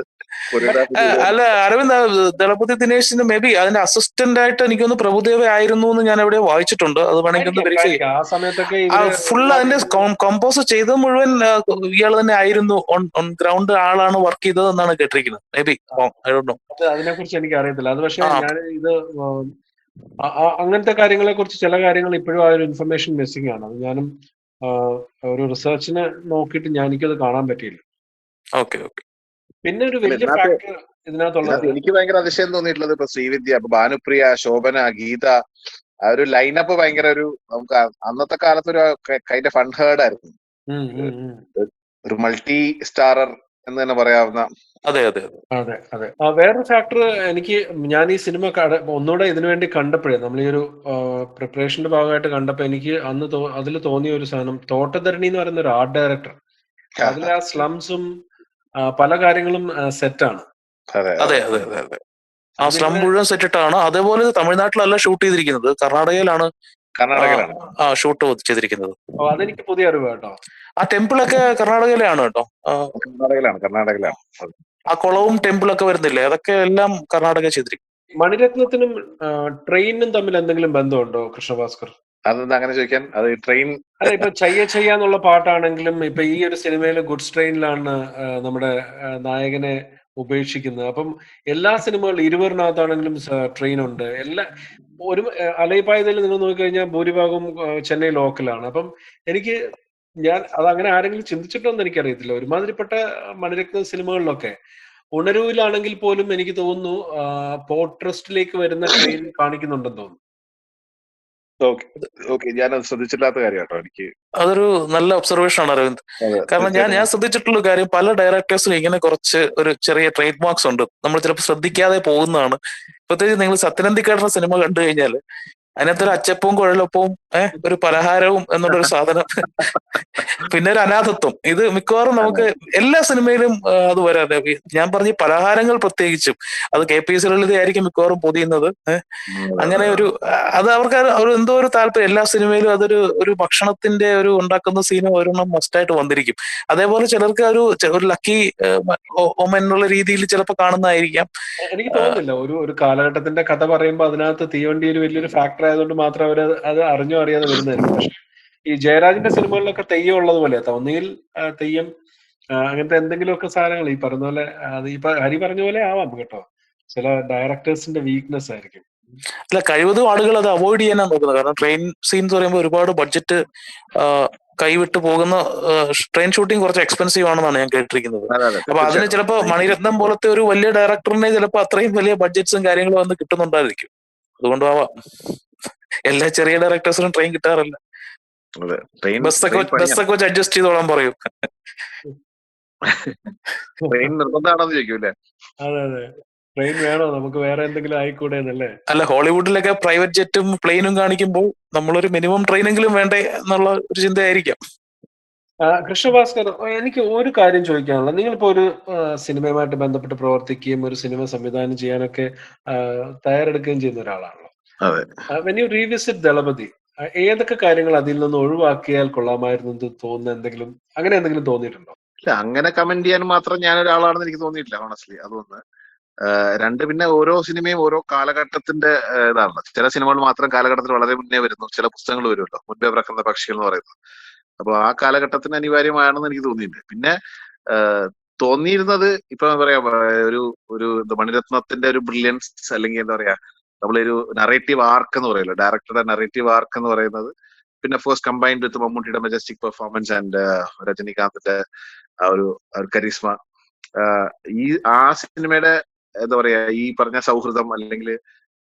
കൊറിയോഗ്രാഫി ചെയ്തത്. അല്ല അരവിന്ദ്, ദളപതി ദിനേശിന് മേ ബി അതിന്റെ അസിസ്റ്റന്റ് ആയിട്ട് എനിക്കൊന്ന് പ്രഭുദേവ ആയിരുന്നു എന്ന് ഞാൻ എവിടെ വായിച്ചിട്ടുണ്ട്. അത് വേണമെങ്കിൽ ഒന്ന് വെരിഫൈ ചെയ്യാം. ആ സമയത്തൊക്കെ ഫുൾ അതിന്റെ കമ്പോസ് ചെയ്തത് മുഴുവൻ ഇയാൾ തന്നെ ആയിരുന്നു. ഓൺ ഗ്രൗണ്ട് ആളാണ് വർക്ക് ചെയ്തത് എന്നാണ് കേട്ടിരിക്കുന്നത്. May be I don't know. അതിനെ കുറിച്ച് എനിക്ക് അറിയത്തില്ല. അത് പക്ഷേ ഞാൻ ഇത് അങ്ങനത്തെ കാര്യങ്ങളെ കുറിച്ച് ചില കാര്യങ്ങൾ ഇപ്പോഴും ആ ഒരു ഇൻഫർമേഷൻ മിസ്സിംഗ് ആണ്. അത് ഞാനും ഒരു റിസർച്ചിന് നോക്കിയിട്ട് എനിക്കത് കാണാൻ പറ്റിയില്ല. Okay okay. പിന്നെ ഒരു വലിയ ഫാക്ടർ ഇതിനകത്തുള്ളത് എനിക്ക് ഭയങ്കര അതിശയം തോന്നിയിട്ടുള്ളത് ഇപ്പൊ ശ്രീവിദ്യ, ഭാനുപ്രിയ, ശോഭന, ഗീത, ആ ഒരു ലൈനപ്പ് ഭയങ്കര ഒരു നമുക്ക് അന്നത്തെ കാലത്ത് ഒരു കൈൻഡ് ഓഫ് അൺഹേർഡ് ആയിരുന്നു. ഒരു മൾട്ടി സ്റ്റാറർ എന്ന് തന്നെ പറയാവുന്ന. അതെ അതെ അതെ അതെ. വേറൊരു ഫാക്ടർ ഞാൻ ഈ സിനിമ ഒന്നുകൂടെ ഇതിനു വേണ്ടി കണ്ടപ്പോഴേ, നമ്മൾ ഈ ഒരു പ്രിപ്പറേഷന്റെ ഭാഗമായിട്ട് കണ്ടപ്പോ എനിക്ക് അന്ന് അതിൽ തോന്നിയ ഒരു സാധനം, തോട്ടധരണി എന്ന് പറയുന്ന ഒരു ആർട്ട് ഡയറക്ടർ, അതിലെ ആ സ്ലംസും പല കാര്യങ്ങളും സെറ്റാണ്. അതെ അതെ അതെ അതെ. ആ സ്ലം മുഴുവൻ സെറ്റിട്ടാണ്. അതേപോലെ തമിഴ്നാട്ടിലല്ല ഷൂട്ട് ചെയ്തിരിക്കുന്നത്, കർണാടകയിലാണ് ഷൂട്ട് ചെയ്തിരിക്കുന്നത്. അതെനിക്ക് പുതിയ അറിവ് കേട്ടോ. ആ ടെമ്പിളൊക്കെ കർണാടകയിലാണ് കേട്ടോ. കർണാടകയിലാണ്. ആ കുളവും ടെമ്പിളൊക്കെ വരുന്നില്ലേ, അതൊക്കെ എല്ലാം കർണാടക ചെയ്തിരിക്കും. മണിരത്നത്തിനും ട്രെയിനും തമ്മിൽ എന്തെങ്കിലും ബന്ധമുണ്ടോ കൃഷ്ണഭാസ്കർ? അതെന്താ അങ്ങനെ ചോദിക്കാൻ? അത് ട്രെയിൻ അല്ല, ഇപ്പൊ ചെയ്യാന്നുള്ള പാട്ടാണെങ്കിലും ഇപ്പൊ ഈ ഒരു സിനിമയിൽ ഗുഡ്സ് ട്രെയിനിലാണ് നമ്മുടെ നായകനെ ഉപേക്ഷിക്കുന്നത്. അപ്പം എല്ലാ സിനിമകളിലും ഇരുവറിനകത്താണെങ്കിലും ട്രെയിൻ ഉണ്ട്. ഒരു അലൈപ്പായതിൽ നിങ്ങൾ നോക്കിക്കഴിഞ്ഞാൽ ഭൂരിഭാഗം ചെന്നൈ ലോക്കലാണ്. അപ്പം ഞാൻ അതങ്ങനെ ആരെങ്കിലും ചിന്തിച്ചിട്ടോന്ന് എനിക്കറിയത്തില്ല. ഒരുമാതിരിപ്പെട്ട മണിരത്ന സിനിമകളിലൊക്കെ ഉണരൂലാണെങ്കിൽ പോലും എനിക്ക് തോന്നുന്നു പോർട്ട് ട്രസ്റ്റിലേക്ക് വരുന്ന ട്രെയിൻ കാണിക്കുന്നുണ്ടെന്ന് തോന്നുന്നു. ഞാനത് ശ്രദ്ധിച്ചില്ലാത്ത കാര്യം കേട്ടോ. എനിക്ക് അതൊരു നല്ല ഒബ്സർവേഷൻ ആണ് അരവിന്ദ്. കാരണം ഞാൻ ശ്രദ്ധിച്ചിട്ടുള്ള കാര്യം, പല ഡയറക്ടേഴ്സിനും ഇങ്ങനെ കുറച്ച് ഒരു ചെറിയ ട്രേഡ് മാർക്സ് ഉണ്ട്, നമ്മൾ ചിലപ്പോൾ ശ്രദ്ധിക്കാതെ പോകുന്നതാണ്. പ്രത്യേകിച്ച് നിങ്ങൾ സത്യനന്ദിക്കാരുടെ സിനിമ കണ്ടു കഴിഞ്ഞാൽ അതിനകത്തൊരു അച്ചപ്പവും കുഴലപ്പവും ഒരു പലഹാരവും എന്നുള്ളൊരു സാധനം, പിന്നെ ഒരു അനാഥത്വം, ഇത് മിക്കവാറും നമുക്ക് എല്ലാ സിനിമയിലും അത് വരാതെ. ഞാൻ പറഞ്ഞ പലഹാരങ്ങൾ പ്രത്യേകിച്ചും അത് KPS ലളിതയായിരിക്കും മിക്കവാറും പൊതിയുന്നത്. അങ്ങനെ അത് അവർക്ക് എന്തോ ഒരു താല്പര്യം, എല്ലാ സിനിമയിലും ഒരു ഭക്ഷണത്തിന്റെ ഒരു ഉണ്ടാക്കുന്ന സീനും ഒരെണ്ണം മസ്റ്റായിട്ട് വന്നിരിക്കും. അതേപോലെ ചിലർക്ക് ഒരു ലക്കി ഓമൻ എന്നുള്ള രീതിയിൽ ചിലപ്പോൾ കാണുന്നതായിരിക്കാം. എനിക്ക് തോന്നുന്നില്ല ഒരു കാലഘട്ടത്തിന്റെ കഥ പറയുമ്പോൾ അതിനകത്ത് തീവണ്ടി ഒരു വലിയൊരു ഫാക്ടർ ആയതുകൊണ്ട് മാത്രം അത് അറിഞ്ഞോ അറിയാതെ വരുന്നതായിരിക്കും. പക്ഷെ ഈ ജയരാജിന്റെ സിനിമകളിലൊക്കെ തെയ്യം ഉള്ളതുപോലെ, ഒന്നുകിൽ തെയ്യം അങ്ങനത്തെ എന്തെങ്കിലുമൊക്കെ സാധനങ്ങൾ ഈ പറഞ്ഞ പോലെ, അത് ഇപ്പൊ ഹരി പറഞ്ഞ പോലെ ആവാം കേട്ടോ. ചില ഡയറക്ടേഴ്സിന്റെ വീക്ക്നെസ് ആയിരിക്കും. അല്ല, കഴിവതും ആളുകൾ അത് അവോയ്ഡ് ചെയ്യാനാണ് നോക്കുന്നത്. കാരണം ട്രെയിൻ സീൻസ് പറയുമ്പോൾ ഒരുപാട് ബഡ്ജറ്റ് കൈവിട്ട് പോകുന്ന ട്രെയിൻ ഷൂട്ടിംഗ് കുറച്ച് എക്സ്പെൻസീവ് ആണെന്നാണ് ഞാൻ കേട്ടിരിക്കുന്നത്. അപ്പൊ അതിന് ചിലപ്പോ മണിരത്നം പോലത്തെ ഒരു വലിയ ഡയറക്ടറിനെ ചിലപ്പോൾ അത്രയും വലിയ ബഡ്ജറ്റ്സും കാര്യങ്ങളും വന്ന് കിട്ടുന്നുണ്ടായിരിക്കും. അതുകൊണ്ടാവാം എല്ലാ ചെറിയ ഡയറക്ടേഴ്സിനും ട്രെയിൻ കിട്ടാറില്ല. ബസ്സൊക്കെ വെച്ച് അഡ്ജസ്റ്റ് ചെയ്തോളാൻ പറയും. ട്രെയിൻ നിർബന്ധമാണെന്ന് ചോദിക്കൂല്ലേ? അതെ അതെ, ട്രെയിൻ വേണോ, നമുക്ക് വേറെ എന്തെങ്കിലും ആയിക്കൂടെ എന്നല്ലേ. അല്ല, ഹോളിവുഡിലൊക്കെ പ്രൈവറ്റ് ജെറ്റും പ്ലെയിനും കാണിക്കുമ്പോൾ നമ്മളൊരു മിനിമം ട്രെയിനെങ്കിലും വേണ്ടേ എന്നുള്ള ഒരു ചിന്തയായിരിക്കാം. കൃഷ്ണഭാസ്കർ, എനിക്ക് ഒരു കാര്യം ചോദിക്കാനുള്ളത്, നിങ്ങളിപ്പോ ഒരു സിനിമയുമായിട്ട് ബന്ധപ്പെട്ട് പ്രവർത്തിക്കുകയും ഒരു സിനിമ സംവിധാനം ചെയ്യാനൊക്കെ തയ്യാറെടുക്കുകയും ചെയ്യുന്ന ഒരാളാണല്ലോ. വെൻ യു റീവിസിറ്റ് ദളപതി, ഏതൊക്കെ കാര്യങ്ങൾ അതിൽ നിന്ന് ഒഴിവാക്കിയാൽ കൊള്ളാമായിരുന്നു എന്ന് തോന്നുന്ന അങ്ങനെ എന്തെങ്കിലും തോന്നിയിട്ടുണ്ടോ? ഇല്ല, അങ്ങനെ കമന്റ് ചെയ്യാൻ മാത്രം ഞാൻ ഒരാളാണെന്ന് എനിക്ക് തോന്നിയിട്ടില്ല, ഓണസ്റ്റ്ലി. അതൊന്ന് രണ്ട് പിന്നെ ഓരോ സിനിമയും ഓരോ കാലഘട്ടത്തിന്റെ ഇതാണല്ലോ. ചില സിനിമകൾ മാത്രം കാലഘട്ടത്തിൽ വളരെ മുന്നേ വരുന്നു, ചില പുസ്തകങ്ങൾ വരുമല്ലോ, മുൻപേ പറക്കുന്ന പക്ഷികൾ എന്ന് പറയുന്നത്. അപ്പൊ ആ കാലഘട്ടത്തിന് അനിവാര്യമാണെന്ന് എനിക്ക് തോന്നിയിട്ടുണ്ട്. പിന്നെ തോന്നിയിരുന്നത് ഇപ്പൊ എന്താ പറയാ, ഒരു ഒരു മണിരത്നത്തിന്റെ ഒരു ബ്രില്യൻസ്, അല്ലെങ്കിൽ എന്താ പറയാ, നമ്മളൊരു നറേറ്റീവ് ആർക്ക് എന്ന് പറയുമല്ലോ, ഡയറക്ടറുടെ നറേറ്റീവ് ആർക്ക് എന്ന് പറയുന്നത്, പിന്നെ ഫോഴ്സ് കമ്പൈൻഡ് വിത്ത് മമ്മൂട്ടിയുടെ മെജസ്റ്റിക് പെർഫോമൻസ് ആൻഡ് രജനീകാന്തിന്റെ ആ ഒരു കരിസ്മ, ഈ ആ സിനിമയുടെ എന്താ പറയാ, ഈ പറഞ്ഞ സൗഹൃദം, അല്ലെങ്കിൽ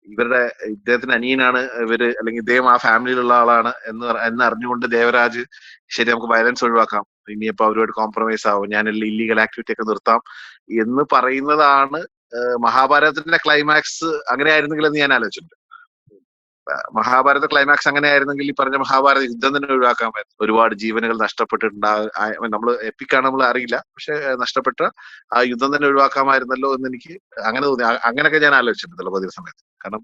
ഇദ്ദേഹത്തിന്റെ അനിയനാണ് ഇവര്, അല്ലെങ്കിൽ ഇദ്ദേഹം ആ ഫാമിലിയിലുള്ള ആളാണ് എന്ന് അറിഞ്ഞുകൊണ്ട് ദേവരാജ് ശരി നമുക്ക് വയലൻസ് ഒഴിവാക്കാം, ഇനിയിപ്പോ അവരുമായിട്ട് കോംപ്രമൈസ് ആവും, ഞാൻ ഇല്ലീഗൽ ആക്ടിവിറ്റി ഒക്കെ നിർത്താം എന്ന് പറയുന്നതാണ് മഹാഭാരതത്തിന്റെ ക്ലൈമാക്സ്. അങ്ങനെ ആയിരുന്നെങ്കിൽ എന്ന് ഞാൻ ആലോചിച്ചിട്ടുണ്ട്. മഹാഭാരത ക്ലൈമാക്സ് അങ്ങനെ ആയിരുന്നെങ്കിൽ ഈ പറഞ്ഞ മഹാഭാരത യുദ്ധം തന്നെ ഒഴിവാക്കാമായിരുന്നു. ഒരുപാട് ജീവനുകൾ നഷ്ടപ്പെട്ടിട്ടുണ്ടാകും. നമ്മൾ എപ്പിക്കാണ് നമ്മൾ അറിയില്ല, പക്ഷെ നഷ്ടപ്പെട്ട ആ യുദ്ധം തന്നെ ഒഴിവാക്കാമായിരുന്നല്ലോ എന്ന് എനിക്ക് അങ്ങനെ തോന്നി. അങ്ങനെയൊക്കെ ഞാൻ ആലോചിച്ചിട്ടുണ്ട് ദളപതിയുടെ സമയത്ത്. കാരണം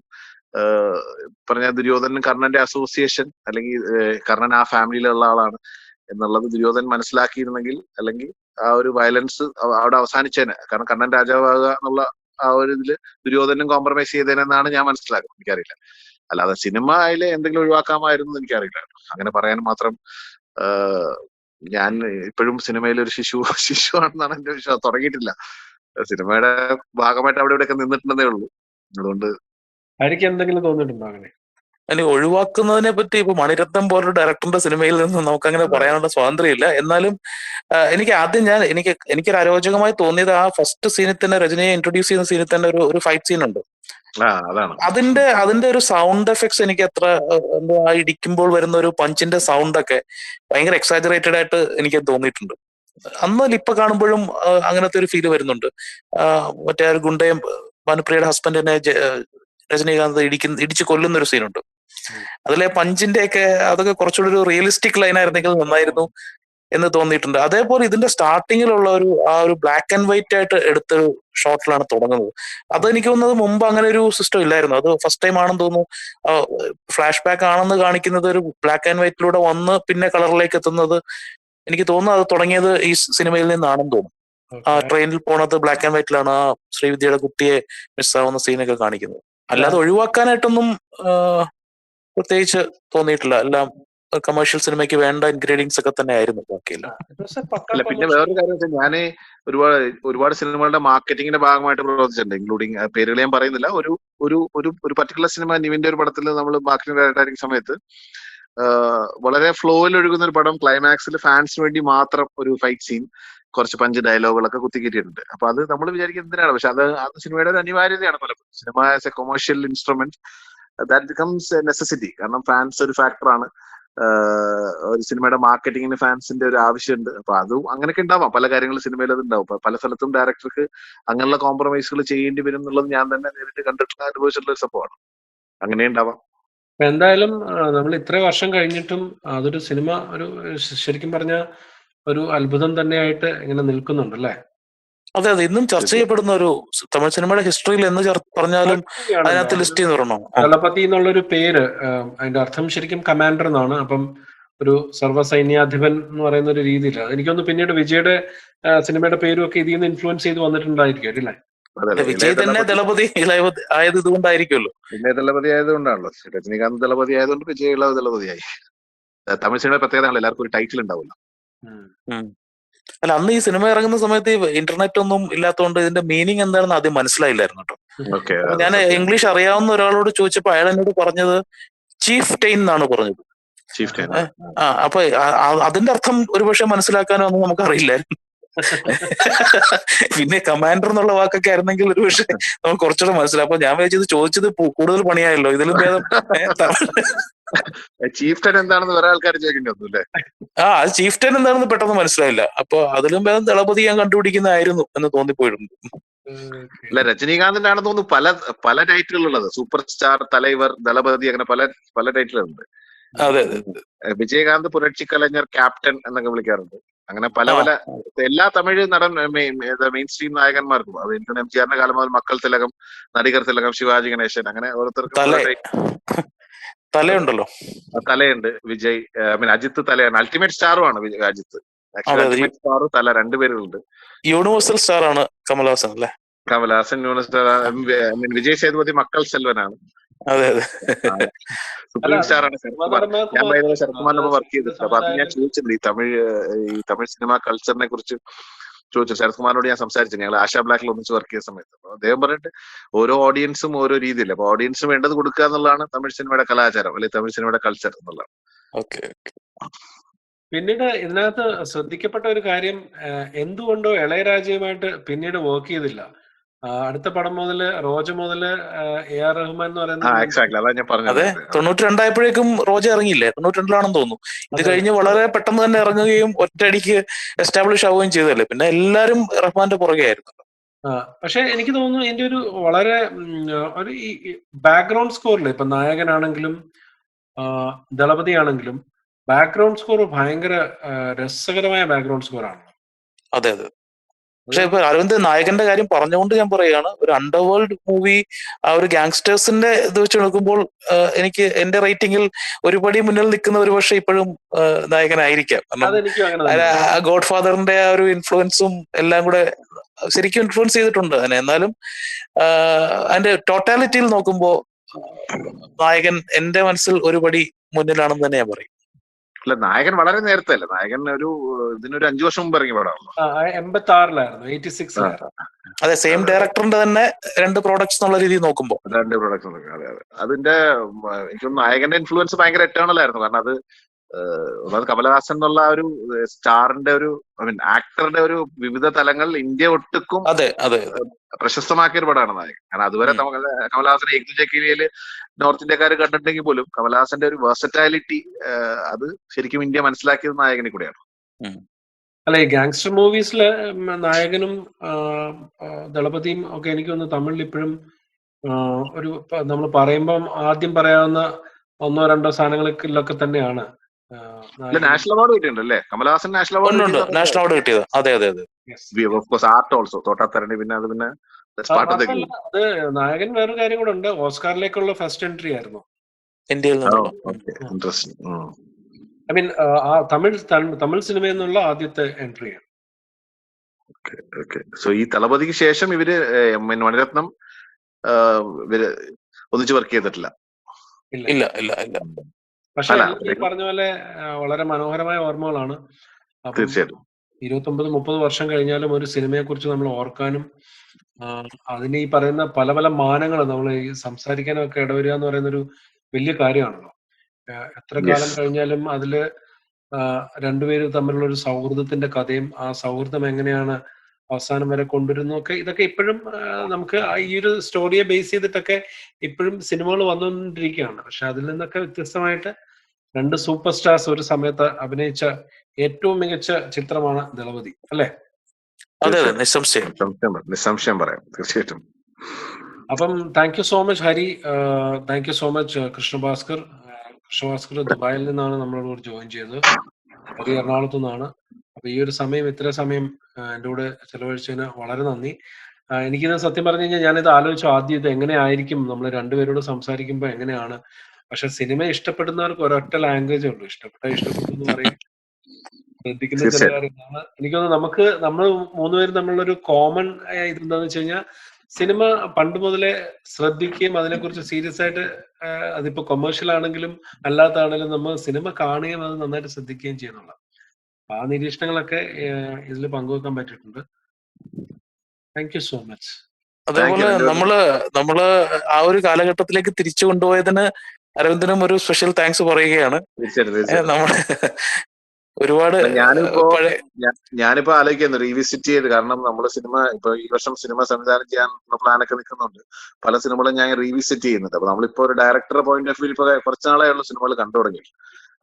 പറഞ്ഞ ദുര്യോധനും കർണന്റെ അസോസിയേഷൻ, അല്ലെങ്കിൽ കർണൻ ആ ഫാമിലിയിലുള്ള ആളാണ് എന്നുള്ളത് ദുര്യോധൻ മനസ്സിലാക്കിയിരുന്നെങ്കിൽ, അല്ലെങ്കിൽ ആ ഒരു വയലൻസ് അവിടെ അവസാനിച്ചേനെ. കാരണം കർണൻ രാജാവാകുക എന്നുള്ള ആ ഒരു ഇതില് ദുര്യോധനും കോംപ്രമൈസ് ചെയ്തേനെന്നാണ് ഞാൻ മനസ്സിലാക്കുന്നത്. എനിക്കറിയില്ല, അല്ലാതെ സിനിമയിലെ എന്തെങ്കിലും ഒഴിവാക്കാമായിരുന്നു എനിക്കറിയില്ല. അങ്ങനെ പറയാൻ മാത്രം ഞാൻ ഇപ്പോഴും സിനിമയിൽ ഒരു ശിശു ആണെന്നാണ് എന്റെ വിശ്വാസം. തുടങ്ങിയിട്ടില്ല, സിനിമയുടെ ഭാഗമായിട്ട് അവിടെ ഇവിടെയൊക്കെ നിന്നിട്ടുണ്ടെന്നേ ഉള്ളൂ. അതുകൊണ്ട് എനിക്ക് എന്തെങ്കിലും തോന്നിയിട്ടുണ്ടോ അങ്ങനെ? അതിന് ഒഴിവാക്കുന്നതിനെ പറ്റി ഇപ്പൊ മണിരത്നം പോലൊരു ഡയറക്ടറിന്റെ സിനിമയിൽ നിന്ന് നമുക്ക് അങ്ങനെ പറയാനുള്ള സ്വാതന്ത്ര്യമില്ല. എന്നാലും എനിക്ക് ആദ്യം എനിക്കൊരു അരോചകമായി തോന്നിയത് ആ ഫസ്റ്റ് സീനിൽ തന്നെ, രജനിയെ ഇൻട്രൊഡ്യൂസ് ചെയ്യുന്ന സീനിൽ തന്നെ ഒരു ഫൈറ്റ് സീൻ ഉണ്ട്. അതിന്റെ ഒരു സൗണ്ട് എഫക്ട്സ് എനിക്ക് അത്ര എന്തോ, ആ ഇടിക്കുമ്പോൾ വരുന്ന ഒരു പഞ്ചിന്റെ സൗണ്ട് ഒക്കെ ഭയങ്കര എക്സാജറേറ്റഡ് ആയിട്ട് എനിക്ക് തോന്നിയിട്ടുണ്ട്. അന്നല്ല ഇപ്പൊ കാണുമ്പോഴും അങ്ങനത്തെ ഒരു ഫീല് വരുന്നുണ്ട്. മറ്റേ ഒരു ഗുണ്ടയും ഭാനുപ്രിയയുടെ ഹസ്ബൻഡിനെ രജനീകാന്ത് ഇടിച്ച് കൊല്ലുന്ന ഒരു സീനുണ്ട്. അതിലെ പഞ്ചിന്റെ ഒക്കെ അതൊക്കെ കുറച്ചുകൂടി ഒരു റിയലിസ്റ്റിക് ലൈൻ ആയിരുന്നെങ്കിൽ നന്നായിരുന്നു എന്ന് തോന്നിയിട്ടുണ്ട്. അതേപോലെ ഇതിന്റെ സ്റ്റാർട്ടിങ്ങിലുള്ള ആ ഒരു ബ്ലാക്ക് ആൻഡ് വൈറ്റ് ആയിട്ട് എടുത്തൊരു ഷോട്ടിലാണ് തുടങ്ങുന്നത്. അതെനിക്ക് തോന്നുന്നത് മുമ്പ് അങ്ങനെ ഒരു സിസ്റ്റം ഇല്ലായിരുന്നു. അത് ഫസ്റ്റ് ടൈം ആണെന്ന് തോന്നുന്നു. ഫ്ലാഷ് ബാക്ക് ആണെന്ന് കാണിക്കുന്നത് ഒരു ബ്ലാക്ക് ആൻഡ് വൈറ്റിലൂടെ വന്ന് പിന്നെ കളറിലേക്ക് എത്തുന്നത് എനിക്ക് തോന്നുന്നു അത് തുടങ്ങിയത് ഈ സിനിമയിൽ നിന്നാണെന്ന് തോന്നുന്നു. ആ ട്രെയിനിൽ പോണത് ബ്ലാക്ക് ആൻഡ് വൈറ്റിലാണ്. ആ ശ്രീവിദ്യയുടെ കുട്ടിയെ മിസ്സാവുന്ന സീനൊക്കെ കാണിക്കുന്നത്. അല്ലാതെ ഒഴിവാക്കാനായിട്ടൊന്നും പ്രത്യേകിച്ച് തോന്നിയിട്ടില്ല. എല്ലാം കമേഴ്ഷ്യൽ സിനിമയ്ക്ക് വേണ്ട ഇൻഗ്രീഡിയൻസ് ഒക്കെ തന്നെ ആയിരുന്നു ബാക്കിയല്ല. പിന്നെ വേറൊരു കാര്യം വെച്ചാൽ ഞാൻ ഒരുപാട് സിനിമകളുടെ മാർക്കറ്റിംഗിന്റെ ഭാഗമായിട്ട് പ്രവർത്തിച്ചിട്ടുണ്ട്, ഇൻക്ലൂഡിങ് പേരുകൾ ഞാൻ പറയുന്നില്ല. ഒരു പർട്ടിക്കുലർ സിനിമ നിവിന്റെ ഒരു പടത്തിൽ നമ്മൾ മാർക്കറ്റിംഗ് ഡയറക്ടർ ആയിരിക്കുന്ന സമയത്ത് വളരെ ഫ്ലോയിൽ ഒഴുകുന്ന ഒരു പടം, ക്ലൈമാക്സിൽ ഫാൻസിന് വേണ്ടി മാത്രം ഒരു ഫൈറ്റ് സീൻ, കുറച്ച് പഞ്ച് ഡയലോഗുകളൊക്കെ കുത്തിക്കിട്ടിട്ടുണ്ട്. അപ്പൊ അത് നമ്മൾ വിചാരിക്കുന്നത് എന്തിനാണ്, പക്ഷെ അത് സിനിമയുടെ ഒരു അനിവാര്യതയാണ്. പലപ്പോഴും cinema as A commercial instrument that becomes A necessity. കാരണം ഫാൻസ് ഒരു ഫാക്ടറാണ്. ഒരു സിനിമയുടെ മാർക്കറ്റിങ്ങിന് ഫാൻസിന്റെ ഒരു ആവശ്യമുണ്ട്. അപ്പൊ അതും അങ്ങനെയൊക്കെ ഉണ്ടാവാം, പല കാര്യങ്ങളും സിനിമയിൽ അത് ഉണ്ടാവും. പല സ്ഥലത്തും ഡയറക്ടർക്ക് അങ്ങനെയുള്ള കോംപ്രമൈസുകൾ ചെയ്യേണ്ടി വരും എന്നുള്ളത് ഞാൻ തന്നെ നേരിട്ട് കണ്ടിട്ടുള്ള അനുഭവിച്ചിട്ടുള്ള ഒരു സംഭവമാണ്. അങ്ങനെ ഉണ്ടാവാം. എന്തായാലും നമ്മൾ ഇത്ര വർഷം കഴിഞ്ഞിട്ടും അതൊരു സിനിമ ഒരു ശരിക്കും പറഞ്ഞ ഒരു അത്ഭുതം തന്നെയായിട്ട് ഇങ്ങനെ നിൽക്കുന്നുണ്ട് അല്ലേ? അതെ, ഇന്നും ചർച്ച ചെയ്യപ്പെടുന്ന ഒരു തമിഴ് സിനിമയുടെ ഹിസ്റ്ററിയിൽ എന്ന് പറഞ്ഞാലും അതിനകത്ത് ലിസ്റ്റ് ചെയ്ത് പറയണോ. ദളപതി എന്നുള്ളൊരു പേര്, അതിന്റെ അർത്ഥം ശരിക്കും കമാൻഡർ എന്നാണ്. അപ്പം ഒരു സർവ്വസൈന്യാധിപൻ എന്ന് പറയുന്ന ഒരു രീതിയിൽ എനിക്കൊന്ന് പിന്നീട് വിജയുടെ സിനിമയുടെ പേരും ഒക്കെ ഇതിൽ നിന്ന് ഇൻഫ്ലുവൻസ് ചെയ്ത് വന്നിട്ടുണ്ടായിരിക്കും അല്ലേ? വിജയ് തന്നെ ദളപതി ആയത് ഇതുകൊണ്ടായിരിക്കുമല്ലോ. വിജയ് ദളപതി ആയതുകൊണ്ടാണല്ലോ. രജനീകാന്ത് ദളപതി ആയതുകൊണ്ട് വിജയ് ഇളവ് ദളപതിയായി. തമിഴ് സിനിമ പ്രത്യേകത എല്ലാവർക്കും ഒരു ടൈറ്റിൽ ഉണ്ടാവില്ല. അല്ല, അന്ന് ഈ സിനിമ ഇറങ്ങുന്ന സമയത്ത് ഇന്റർനെറ്റ് ഒന്നും ഇല്ലാത്തതുകൊണ്ട് ഇതിന്റെ മീനിങ് എന്താണെന്ന് ആദ്യം മനസ്സിലായില്ലായിരുന്നു കേട്ടോ. ഞാൻ ഇംഗ്ലീഷ് അറിയാവുന്ന ഒരാളോട് ചോദിച്ചപ്പോൾ അയാൾ എന്നോട് പറഞ്ഞത് ചീഫ് ടെയിൻ എന്നാണ് പറഞ്ഞത്. അപ്പൊ അതിന്റെ അർത്ഥം ഒരുപക്ഷെ മനസ്സിലാക്കാനോ ഒന്നും നമുക്ക് അറിയില്ലായിരുന്നു. പിന്നെ കമാൻഡർ എന്നുള്ള വാക്കൊക്കെ ആയിരുന്നെങ്കിൽ ഒരു പക്ഷെ നമുക്ക് കുറച്ചുകൂടെ മനസ്സിലാവും. അപ്പൊ ഞാൻ വിചാരിച്ചത് ചോദിച്ചത് കൂടുതൽ പണിയായല്ലോ. ഇതിലും ഭേദം ചീഫ്റ്റൻ എന്താണെന്ന് വേറെ ആൾക്കാർ ചോദിക്കേണ്ടി വന്നു അല്ലേ? അത് ചീഫ്റ്റൻ എന്താണെന്ന് പെട്ടെന്ന് മനസ്സിലായില്ല. അപ്പൊ അതിലും ഭേദം ദളപതി ഞാൻ കണ്ടുപിടിക്കുന്നതായിരുന്നു എന്ന് തോന്നിപ്പോയിട്ടുണ്ട്. അല്ല, രജനീകാന്തിന്റെ ആണെന്ന് തോന്നുന്നു പല ടൈറ്റിലുള്ളത്. സൂപ്പർ സ്റ്റാർ, തലൈവർ, ദളപതി, അങ്ങനെ പല ടൈറ്റിലുണ്ട്. അതെ, വിജയകാന്ത് പുരട്ചി കലഞ്ഞർ, ക്യാപ്റ്റൻ എന്നൊക്കെ വിളിക്കാറുണ്ട്. അങ്ങനെ പല എല്ലാ തമിഴ് നടൻ മെയിൻ സ്ട്രീം നായകന്മാർക്കും, അത് എനിക്ക് എംജിആറിന്റെ കാലം മുതൽ മക്കൾ തിലകം, നടികർ തിലകം, ശിവാജി ഗണേശൻ, അങ്ങനെ ഓരോരുത്തർക്കും തലയുണ്ടല്ലോ. തലയുണ്ട്. വിജയ്, അജിത്ത് തലയാണ്. അൾട്ടിമേറ്റ് സ്റ്റാറുമാണ് അജിത്ത്. അൾട്ടിമേറ്റ് സ്റ്റാർ, തല, രണ്ടുപേരുണ്ട്. യൂണിവേഴ്സൽ സ്റ്റാർ ആണ് കമൽഹാസൻ അല്ലേ? കമലഹാസൻ വിജയ് സേതുപതി മക്കൾ സെൽവനാണ്. അതെ അതെ സുപ്രീം സ്റ്റാർ ആണ് ശരത് കുമാർ. ഞാൻ ശരത് കുമാറിനൊപ്പം വർക്ക് ചെയ്തിട്ടുണ്ട്. ചെയ്തിട്ടുണ്ട്. അപ്പൊ അത് ഞാൻ ചോദിച്ചിട്ടുണ്ട് ഈ തമിഴ് സിനിമ കൾച്ചറിനെ കുറിച്ച് ചോദിച്ചു. ശരത് കുമാറിനോട് ഞാൻ സംസാരിച്ചു. ഞങ്ങൾ ആശാ ബ്ലാക്കിൽ ഒന്നിച്ച് വർക്ക് ചെയ്ത സമയത്ത്. അപ്പൊ അദ്ദേഹം പറഞ്ഞിട്ട് ഓരോ ഓഡിയൻസും ഓരോ രീതിയില്ല. അപ്പൊ ഓഡിയൻസിന് വേണ്ടത് കൊടുക്കുക എന്നുള്ളതാണ് തമിഴ് സിനിമയുടെ കലാചാരം, അല്ലെങ്കിൽ തമിഴ് സിനിമയുടെ കൾച്ചർ എന്നുള്ളതാണ്. ഓക്കെ. പിന്നീട് ഇതിനകത്ത് ശ്രദ്ധിക്കപ്പെട്ട ഒരു കാര്യം, എന്തുകൊണ്ടോ ഇളയരാജയുമായിട്ട് പിന്നീട് വർക്ക് ചെയ്തില്ല. അടുത്ത പടം മുതല് റോജ മുതല് AR റഹ്മാൻ എന്ന് എക്സാക്ട്ലി അതാണ് ഞാൻ പറഞ്ഞത്. അതെ, 92 റോജ ഇറങ്ങിയില്ലേ? 92 തോന്നുന്നു. ഇത് കഴിഞ്ഞ് വളരെ പെട്ടെന്ന് തന്നെ ഇറങ്ങുകയും ഒറ്റയടിക്ക് എസ്റ്റാബ്ലിഷ് ആവുകയും ചെയ്തല്ലേ. പിന്നെ എല്ലാരും റഹ്മാന്റെ പുറകെ ആയിരുന്നു. പക്ഷെ എനിക്ക് തോന്നുന്നു ഇതിന്റെ ഒരു വളരെ ഒരു ഈ ബാക്ക്ഗ്രൗണ്ട് സ്കോറിൽ ഇപ്പൊ നായകനാണെങ്കിലും ദളപതി ആണെങ്കിലും ബാക്ക്ഗ്രൗണ്ട് സ്കോർ ഭയങ്കര രസകരമായ ബാക്ക്ഗ്രൗണ്ട് സ്കോർ ആണ്. അതെ അതെ. പക്ഷെ ഇപ്പൊ അരവിന്ദ് നായകന്റെ കാര്യം പറഞ്ഞുകൊണ്ട് ഞാൻ പറയുകയാണ്, ഒരു അണ്ടർവേൾഡ് മൂവി, ആ ഒരു ഗാങ്സ്റ്റേഴ്സിന്റെ ഇത് വെച്ച് നോക്കുമ്പോൾ എനിക്ക് എന്റെ റേറ്റിംഗിൽ ഒരു പടി മുന്നിൽ നിൽക്കുന്ന ഒരു പക്ഷെ ഇപ്പോഴും നായകനായിരിക്കാം. കാരണം ഗോഡ് ഫാദറിന്റെ ആ ഒരു ഇൻഫ്ലുവൻസും എല്ലാം കൂടെ ശരിക്കും ഇൻഫ്ലുവൻസ് ചെയ്തിട്ടുണ്ട് അതിനെ. എന്നാലും അതിന്റെ ടോട്ടാലിറ്റിയിൽ നോക്കുമ്പോൾ നായകൻ എന്റെ മനസ്സിൽ ഒരു പടി മുന്നിലാണെന്ന് തന്നെ ഞാൻ പറയും. അല്ല, നായകൻ വളരെ നേരത്തെ അല്ലേ? നായകൻ ഇതിനൊരു 5 വർഷം മുമ്പ് ഇറങ്ങിയ പടമാണല്ലോ. 86 അതെ, സെയിം ഡയറക്ടറിന്റെ തന്നെ 2 പ്രോഡക്ട്സ് എന്നുള്ള രീതിയിൽ നോക്കുമ്പോൾ 2 പ്രൊഡക്ട്സ്. അതെ അതെ. അതിന്റെ എനിക്കൊന്ന് നായകന്റെ ഇൻഫ്ലുവൻസ് ഭയങ്കര എറ്റേണൽ ആയിരുന്നു. കാരണം അത് കമലഹാസൻ എന്നുള്ള ഒരു സ്റ്റാറിന്റെ ഒരു ആക്ടറുടെ ഒരു വിവിധ തലങ്ങൾ ഇന്ത്യ ഒട്ടുക്കും അതെ അതെ പ്രശസ്തമാക്കിയ ഒരു പടമാണ് നായകൻ. കാരണം അതുവരെ കമലഹാസനെ ഏകജക്കിരിയില് നോർത്ത് ഇന്ത്യക്കാർ കണ്ടിട്ടുണ്ടെങ്കിൽ പോലും കമലഹാസന്റെ ഒരു വേഴ്സറ്റാലിറ്റി അത് ശരിക്കും ഇന്ത്യ മനസ്സിലാക്കിയത് നായകനെ കൂടെയാണ്. അല്ല, ഈ ഗാങ്സ്റ്റർ മൂവീസില് നായകനും ദളപതിയും ഒക്കെ എനിക്ക് തോന്നുന്നു തമിഴിൽ ഇപ്പോഴും ഒരു നമ്മൾ പറയുമ്പം ആദ്യം പറയാവുന്ന 1-2 സാധനങ്ങളിലൊക്കെ തന്നെയാണ്. നാഷണൽ അവാർഡ് കിട്ടിയിട്ടുണ്ട് അല്ലേ? കമലഹാസൻ നാഷണൽ അവാർഡ് കിട്ടിയത്. അതെ അതെ അതെ. Art also Thota Tharani. പിന്നെ അത് നായകൻ വേറൊരു കാര്യം കൂടെ ഉണ്ട്, ഓസ്കാറിലേക്കുള്ള ഫസ്റ്റ് എൻട്രി ആയിരുന്നു ഇന്ത്യയിൽ. ഐ മീൻ തമിഴ് സിനിമയിൽ നിന്നുള്ള ആദ്യത്തെ എൻട്രിയാണ്. സോ ഈ തളപതിക്ക് ശേഷം ഇവര് മണിരത്നം ഒന്നിച്ച് വർക്ക് ചെയ്തിട്ടില്ല. ഇല്ല ഇല്ല ഇല്ല. പക്ഷെ ഈ പറഞ്ഞ പോലെ വളരെ മനോഹരമായ ഓർമ്മകളാണ്. തീർച്ചയായിട്ടും 29-30 വർഷം കഴിഞ്ഞാലും ഒരു സിനിമയെ കുറിച്ച് നമ്മൾ ഓർക്കാനും അതിന് ഈ പറയുന്ന പല പല മാനങ്ങൾ നമ്മൾ ഈ സംസാരിക്കാനും ഒക്കെ ഇടവരിക എന്ന് പറയുന്ന ഒരു വലിയ കാര്യമാണല്ലോ. എത്ര കാലം കഴിഞ്ഞാലും അതില് രണ്ടുപേര് തമ്മിലുള്ള ഒരു സൗഹൃദത്തിന്റെ കഥയും ആ സൗഹൃദം എങ്ങനെയാണ് അവസാനം വരെ കൊണ്ടുവരുന്നു ഒക്കെ, ഇതൊക്കെ ഇപ്പോഴും നമുക്ക് ഈ ഒരു സ്റ്റോറിയെ ബേസ് ചെയ്തിട്ടൊക്കെ ഇപ്പോഴും സിനിമകൾ വന്നുകൊണ്ടിരിക്കുകയാണ്. പക്ഷെ അതിൽ നിന്നൊക്കെ വ്യത്യസ്തമായിട്ട് 2 സൂപ്പർ സ്റ്റാർസ് ഒരു സമയത്ത് അഭിനയിച്ച ഏറ്റവും മികച്ച ചിത്രമാണ് ദളപതി, അല്ലേ? അതെ അതെ, നിസ്സംശയം പറയാം, തീർച്ചയായിട്ടും. അപ്പം thank you so much Hari, thank you so much Krishnabhaskar. Krishnabhaskar ദുബായിൽ നിന്നാണ് നമ്മളോട് ജോയിൻ ചെയ്തത്, ഹരി എറണാകുളത്തു നിന്നാണ്. അപ്പൊ ഈ ഒരു സമയം, ഇത്ര സമയം എൻ്റെ കൂടെ ചെലവഴിച്ചതിന് വളരെ നന്ദി. എനിക്കിത് സത്യം പറഞ്ഞു കഴിഞ്ഞാൽ ഞാനിത് ആലോചിച്ചു ആദ്യം, ഇത് എങ്ങനെയായിരിക്കും നമ്മൾ രണ്ടുപേരോട് സംസാരിക്കുമ്പോൾ എങ്ങനെയാണ്. പക്ഷെ സിനിമ ഇഷ്ടപ്പെടുന്നവർക്ക് ഒരൊറ്റ ലാംഗ്വേജേ ഉള്ളൂ, ഇഷ്ടപ്പെട്ടു എന്ന് പറയും, ശ്രദ്ധിക്കുന്ന ചില കാര്യങ്ങളാണ്. എനിക്കൊന്ന് നമ്മൾ 3 പേരും തമ്മിലൊരു കോമൺ ഇതെന്താന്ന് വെച്ച് കഴിഞ്ഞാൽ സിനിമ പണ്ട് മുതലേ ശ്രദ്ധിക്കുകയും അതിനെക്കുറിച്ച് സീരിയസ് ആയിട്ട്, അതിപ്പോ കൊമേഴ്ഷ്യൽ ആണെങ്കിലും അല്ലാത്താണെങ്കിലും നമ്മൾ സിനിമ കാണുകയും അത് നന്നായിട്ട് ശ്രദ്ധിക്കുകയും ചെയ്യുന്നുള്ള ആ നിരീക്ഷണങ്ങളൊക്കെ ഇതിൽ പങ്കുവെക്കാൻ പറ്റിയിട്ടുണ്ട്. Thank you so much. അതേപോലെ നമ്മള് ആ ഒരു കാലഘട്ടത്തിലേക്ക് തിരിച്ചു കൊണ്ടുപോയതിന് അരവിന്ദനും ഒരു സ്പെഷ്യൽ താങ്ക്സ് പറയുകയാണ്. നമ്മള് ഒരുപാട് ഞാനിപ്പോ ആലോചിക്കുന്നു റീവിസിറ്റ് ചെയ്ത്, കാരണം നമ്മള് സിനിമ ഇപ്പൊ ഈ വർഷം സിനിമ സംവിധാനം ചെയ്യാനുള്ള പ്ലാനൊക്കെ നിൽക്കുന്നുണ്ട്. പല സിനിമകളും ഞാൻ റീവിസിറ്റ് ചെയ്യുന്നുണ്ട്. അപ്പൊ നമ്മളിപ്പോ ഒരു ഡയറക്ടറുടെ പോയിന്റ് ഓഫ് വ്യൂ ഇപ്പൊ കുറച്ച് നാളെയുള്ള സിനിമകൾ കണ്ടു തുടങ്ങി.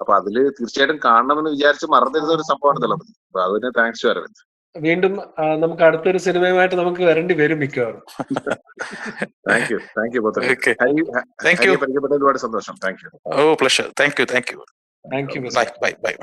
അപ്പൊ അതില് തീർച്ചയായിട്ടും കാണണമെന്ന് വിചാരിച്ച് മറന്നിരുന്ന ഒരു സംഭവമാണ് തളപതി. അപ്പൊ അതിന് താങ്ക്സ് ടു അരവിന്ദ്. വീണ്ടും നമുക്ക് അടുത്തൊരു സിനിമയുമായിട്ട് നമുക്ക് വരേണ്ടി വരും മിക്കവാറും. താങ്ക് യു പരിചയപ്പെട്ട ഒരുപാട് സന്തോഷം. Thank you. Oh pleasure. Thank you. Thank you. By.